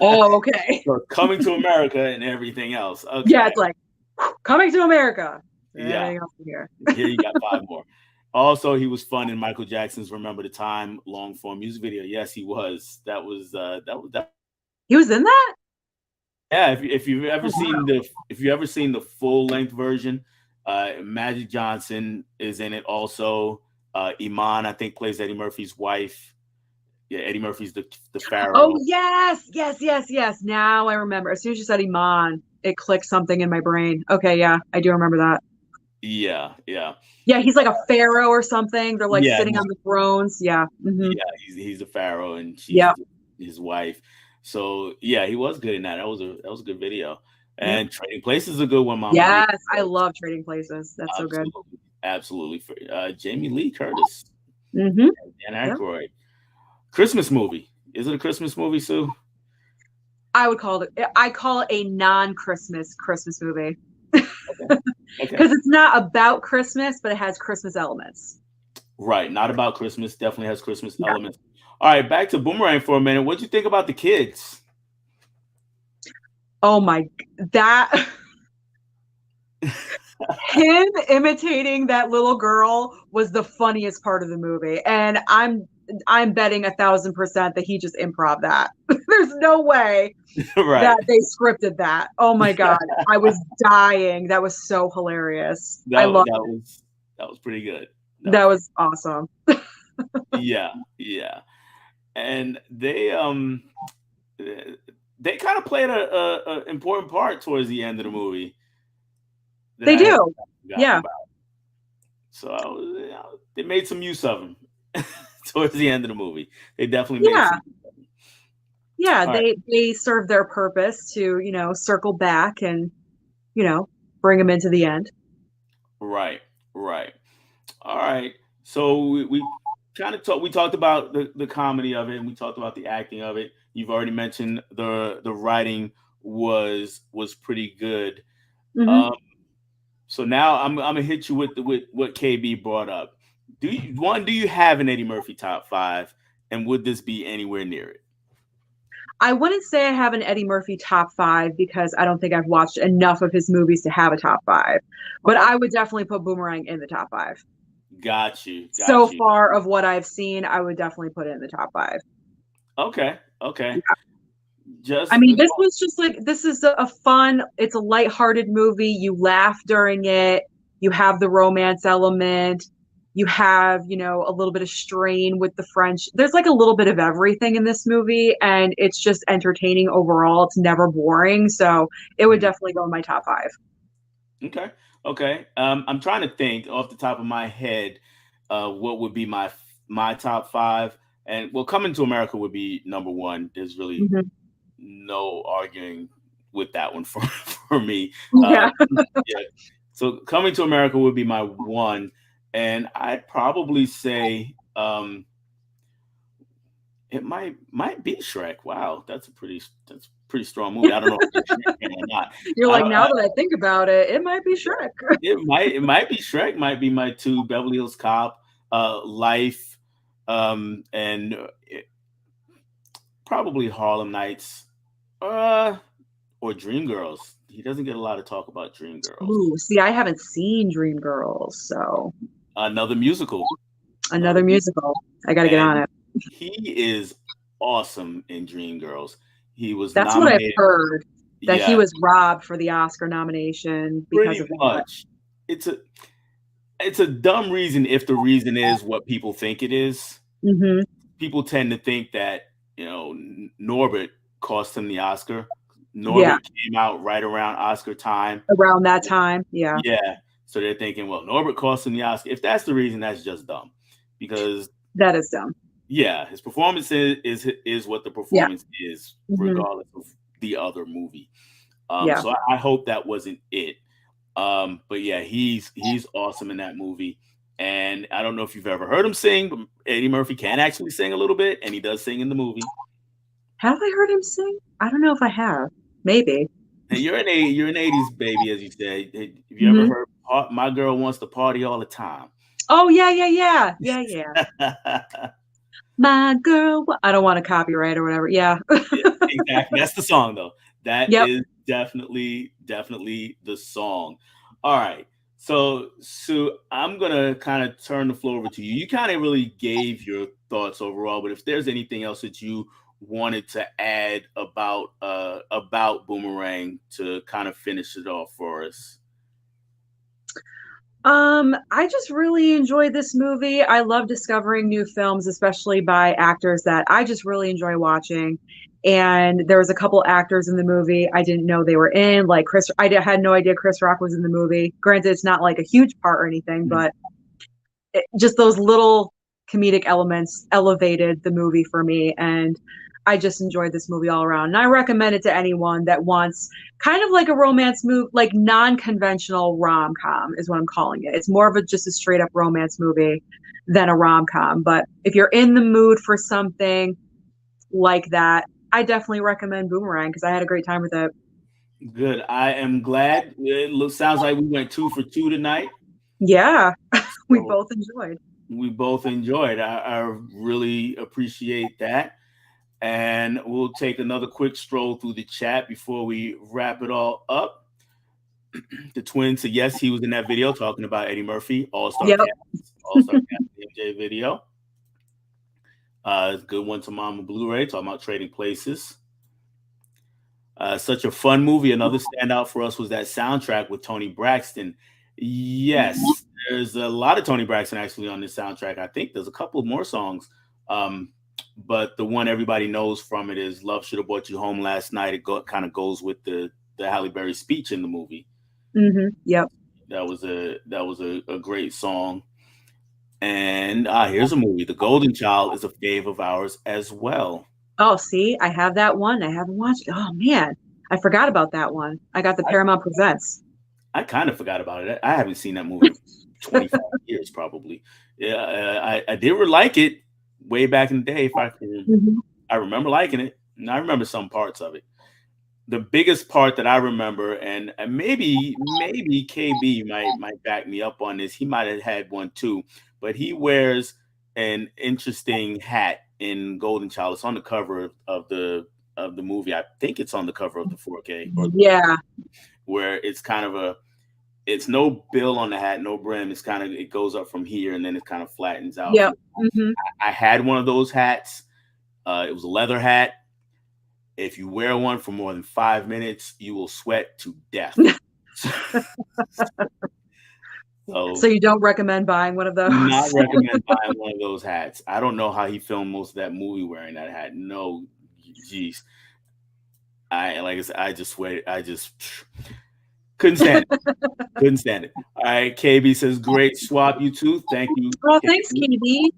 Oh, okay. So Coming to America and everything else. Okay. Yeah, it's like Coming to America. Yeah. Here you got 5 more. Also, he was fun in Michael Jackson's "Remember the Time" long-form music video. Yes, he was. That was. He was in that. Yeah, if you've ever seen the full-length version, Magic Johnson is in it also. Iman, I think, plays Eddie Murphy's wife. Yeah, Eddie Murphy's the pharaoh. Oh yes. Now I remember. As soon as you said Iman, it clicked something in my brain. Okay, yeah, I do remember that. Yeah. Yeah, he's like a pharaoh or something. They're like sitting on the thrones. Yeah. Yeah, he's the pharaoh and she's his wife. So yeah, he was good in that. That was a good video. And Trading Places is a good one, Mama. Yes, I love Trading Places. That's so good. Absolutely. Jamie Lee Curtis and Aykroyd. Christmas movie. Is it a Christmas movie, Sue? I call it a non-Christmas movie. Because it's not about Christmas, but it has Christmas elements. Right. Not about Christmas. Definitely has Christmas elements. All right. Back to Boomerang for a minute. What'd you think about the kids? Oh my, that him imitating that little girl was the funniest part of the movie. And I'm betting 1,000% that he just improv that. There's no way Right. that they scripted that. Oh my God. I was dying. That was so hilarious. I That love that it. was that was pretty good. That That was was awesome. yeah, yeah. And they kind of played a important part towards the end of the movie that They I had do. forgotten Yeah. about. So they made some use of him towards the end of the movie. They definitely made Yeah. some. Yeah. All right, They serve their purpose to, circle back and, you know, bring them into the end. right, right. All right. So we kind of talked. We talked about the comedy of it, and we talked about the acting of it. You've already mentioned the writing was pretty good. Hmm. Um, so now I'm gonna hit you with what KB brought up. Do you have an Eddie Murphy top five, and would this be anywhere near it? I wouldn't say I have an Eddie Murphy top five because I don't think I've watched enough of his movies to have a top five. But Okay, I would definitely put Boomerang in the top five. got you, So got you. far of what I've seen, I would definitely put it in the top five. Okay, okay. I Just mean, this was just like this is a fun, it's a lighthearted movie. You laugh during it. You have the romance element. You have, a little bit of strain with the French. There's like a little bit of everything in this movie, and it's just entertaining overall. It's never boring. So it would Mhm. definitely go in my top five. Okay. Okay. I'm trying to think off the top of my head, what would be my top five, and well, Coming to America would be number one. There's really Mhm. no arguing with that one for for me. Uh, Yeah. yeah. So Coming to America would be my one, and I'd probably say it might be Shrek. Wow, that's a pretty strong movie. I don't know if it's Shrek fan or not. You're I like, don't. now that I think about it, it might be Shrek. It might be Shrek, might be my two, Beverly Hills Cop, Life, and probably Harlem Nights, uh, or Dreamgirls. He doesn't get a lot of talk about Dreamgirls. Ooh, see, I haven't seen Dreamgirls, so Another musical, another another musical, musical. I got to get on and it. he is awesome in Dreamgirls. He was That's what I've nominated. heard, that he Yeah, was robbed for the Oscar nomination because pretty of that. much. It's a dumb reason if the reason is what people think it is. Hmm. People tend to think that Norbit cost him the Oscar. Yeah, Norbit came out right around Oscar time. around that time. Yeah, Yeah, so they're thinking, well, Norbit cost him the Oscar. If that's the reason, that's just dumb. Because that is dumb. yeah, his performance is what the Yeah. performance is, Hmm. regardless of the other movie. Yeah. So I hope that wasn't it. But yeah, he's awesome in that movie. And I don't know if you've ever heard him sing, but Eddie Murphy can actually sing a little bit, and he does sing in the movie. Have I heard him sing? I don't know if I have. Maybe. And you're an '80s baby, as you said. Have you ever Hmm. heard "My Girl Wants to Party All the Time"? Oh, yeah, yeah, yeah. Yeah, yeah. My girl. I don't want to copyright or whatever. Yeah. Yeah, exactly. That's the song, though. That Yep. is definitely the song. All right. So, Sue, I'm gonna kind of turn the floor over to you. You kind of really gave your thoughts overall, but if there's anything else that you wanted to add about Boomerang to kind of finish it off for us. I just really enjoyed this movie. I love discovering new films, especially by actors that I just really enjoy watching. And there was a couple actors in the movie I didn't know they were in, like Chris. Had no idea Chris Rock was in the movie. Granted, it's not like a huge part or anything, Mhm. but just those little comedic elements elevated the movie for me. And I just enjoyed this movie all around. And I recommend it to anyone that wants kind of like a romance movie, like non-conventional rom-com is what I'm calling it. It's more of just a straight up romance movie than a rom-com. But if you're in the mood for something like that, I definitely recommend Boomerang because I had a great time with it. Good. I am glad. Sounds like we went 2 for 2 tonight. Yeah, we So both enjoyed. we both enjoyed. I really appreciate that. And we'll take another quick stroll through the chat before we wrap it all up. The twins said yes, he was in that video talking about Eddie Murphy, Yep. All Star Cast MJ video. Good one to Mama Blu-ray talking about trading places. Such a fun movie. Another standout for us was that soundtrack with Tony Braxton. Yes, there's a lot of Tony Braxton actually on this soundtrack. I think there's a couple more songs. Um, but the one everybody knows from it is "Love Should Have Brought You Home Last Night." Kind of goes with the Halle Berry speech in the movie. Yep. That was a great song. And here's a movie. The Golden Child is a fave of ours as well. Oh, see, I have that one. I haven't watched it. Oh man, I forgot about that one. I got the I, Paramount Presents. I kind of forgot about it. I haven't seen that movie in 25 years probably. Yeah, I did like it way back in the day. If I can, Mhm. I remember liking it, and I remember some parts of it. The biggest part that I remember, and maybe KB might back me up on this. He might have had one too, but he wears an interesting hat in Golden Child. It's on the cover of the movie. I think it's on the cover of the 4K or Yeah. where it's kind of it's no bill on the hat, no brim. It goes up from here and then it kind of flattens out. Yep. Hmm. I had one of those hats. It was a leather hat. If you wear one for more than 5 minutes, you will sweat to death. So So, you don't recommend buying one of do not those? recommend buying one of those hats. I don't know how he filmed most of that movie wearing that hat. No, jeez. Like I said, I just sweat. I just couldn't stand it. Couldn't stand it. All right, KB says, "Great swap, you two. Thank you, Oh, thanks, KB. KB.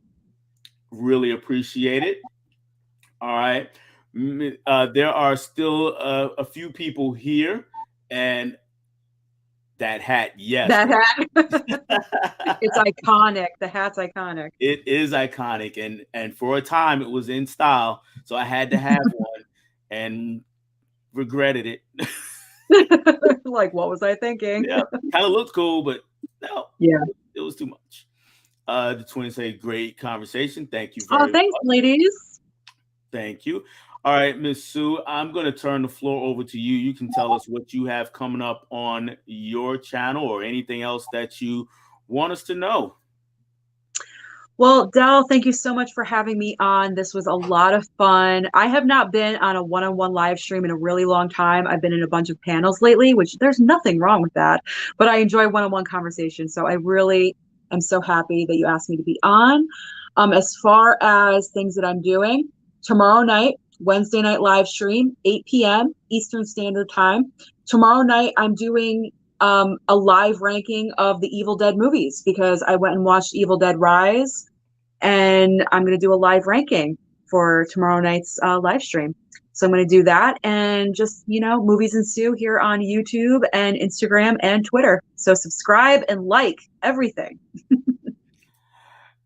Really appreciate it." All right. There are still a few people here, and that hat, yes, That hat. It's iconic. The hat's iconic. it is iconic, and for a time it was in style, so I had to have one, and regretted it. Like, what was I thinking? Yeah, kind of looked cool, but no, Yeah. it was too much. The twins say, "Great conversation. Thank you Oh, very thanks, much. ladies. Thank you." All right, Miss Sue, I'm going to turn the floor over to you. You can tell us what you have coming up on your channel or anything else that you want us to know. Well, Dell, thank you so much for having me on. This was a lot of fun. I have not been on a one-on-one live stream in a really long time. I've been in a bunch of panels lately, which there's nothing wrong with that, but I enjoy one-on-one conversations. So I really am so happy that you asked me to be on. As far as things that I'm doing, tomorrow night, Wednesday night live stream, 8 p.m. Eastern Standard Time. Tomorrow night, I'm doing a live ranking of the Evil Dead movies because I went and watched Evil Dead Rise, and I'm going to do a live ranking for tomorrow night's live stream. So I'm going to do that and just, Movies and Sue here on YouTube and Instagram and Twitter. So subscribe and like everything.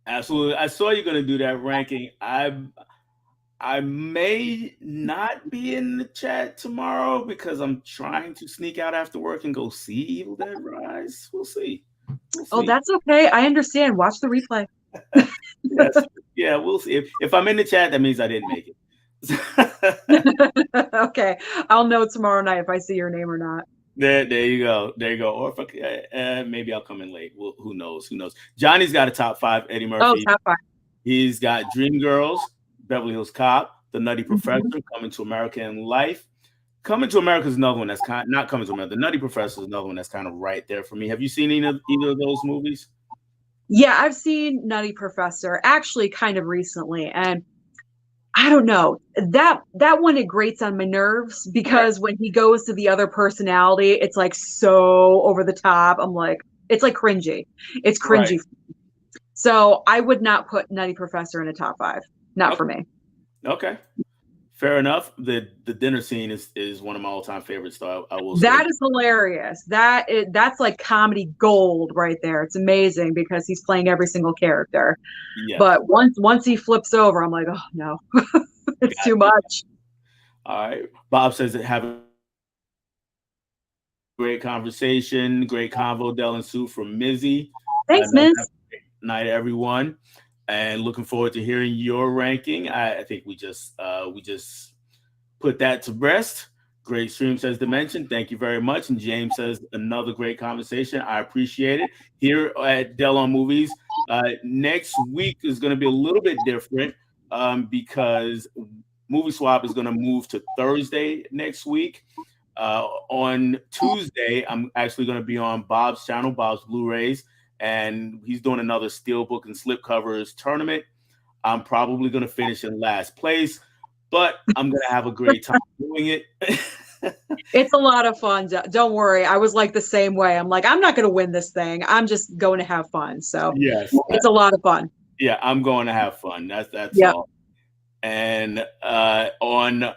Absolutely. I saw you're going to do that ranking. I may not be in the chat tomorrow because I'm trying to sneak out after work and go see Evil Dead Rise. We'll see. We'll Oh, see. that's okay. I understand. Watch the replay. Yes. Yeah, we'll see. If I'm in the chat, that means I didn't make it. Okay. I'll know tomorrow night if I see your name or not. There you go. There you go. Or if maybe I'll come in late. Well, who knows? Who knows? Johnny's got a top 5. Eddie Oh, Murphy. top 5. He's got Dreamgirls, Beverly Hills Cop, The Nutty Professor, Mhm. Coming to America in Life. Coming to America is another one that's not Coming to America. The Nutty Professor is another one that's kind of right there for me. Have you seen either of those movies? Yeah, I've seen Nutty Professor actually kind of recently, and I don't know. That one, it grates on my nerves Okay. because when he goes to the other personality, it's like so over the top. I'm like, it's like cringy. It's Right. cringy. So I would not put Nutty Professor in a top 5. Not Okay. for me. Okay. Fair enough. The dinner scene is one of my all-time favorites, so I will say That is hilarious. That's like comedy gold right there. It's amazing because he's playing every single character. yes. But once he flips over, I'm like, oh no, it's too Gotcha. much. All right. Bob says that have a great conversation, great convo, Del and Sue from Mizzy. Thanks, Have Miss. a great night, everyone. and looking forward to hearing your ranking. I think we just put that to rest. Great stream, says Dimension. Thank you very much. And James says another great conversation. I appreciate it. Here at Dell on Movies, next week is going to be a little bit different because Movie Swap is going to move to Thursday next week. On Tuesday, I'm actually going to be on Bob's channel, Bob's Blu-rays, and he's doing another Steelbook and Slipcovers tournament. I'm probably going to finish in last place, but I'm going to have a great time doing it. It's a lot of fun. Don't worry. I was like the same way. I'm like, I'm not going to win this thing. I'm just going to have fun. So Yes. it's a lot of fun. Yeah, I'm going to have fun. That's Yep. all. And on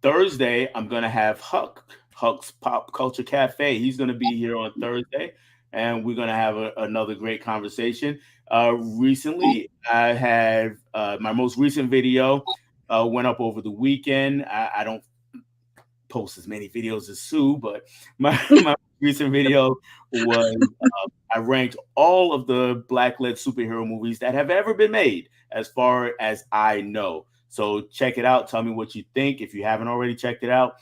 Thursday, I'm going to have Huck's Pop Culture Cafe. He's going to be here on Thursday, and we're going to have another great conversation. Recently, I had my most recent video went up over the weekend. I don't post as many videos as Sue, but my recent video was I ranked all of the black-led superhero movies that have ever been made, as far as I know. So check it out. Tell me what you think if you haven't already checked it out.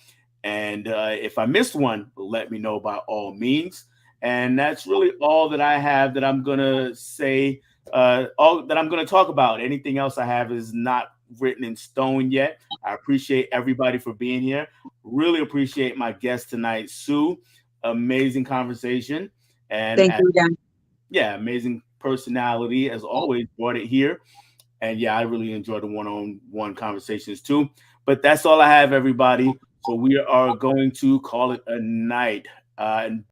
And if I missed one, let me know by all means. And that's really all that I have that I'm gonna say. All that I'm gonna talk about. Anything else I have is not written in stone yet. I appreciate everybody for being here. Really appreciate my guest tonight, Sue. Amazing conversation. And Thank you again. yeah, amazing personality as always. Brought it here. And yeah, I really enjoy the one-on-one conversations too. But that's all I have, everybody. So we are going to call it a night. And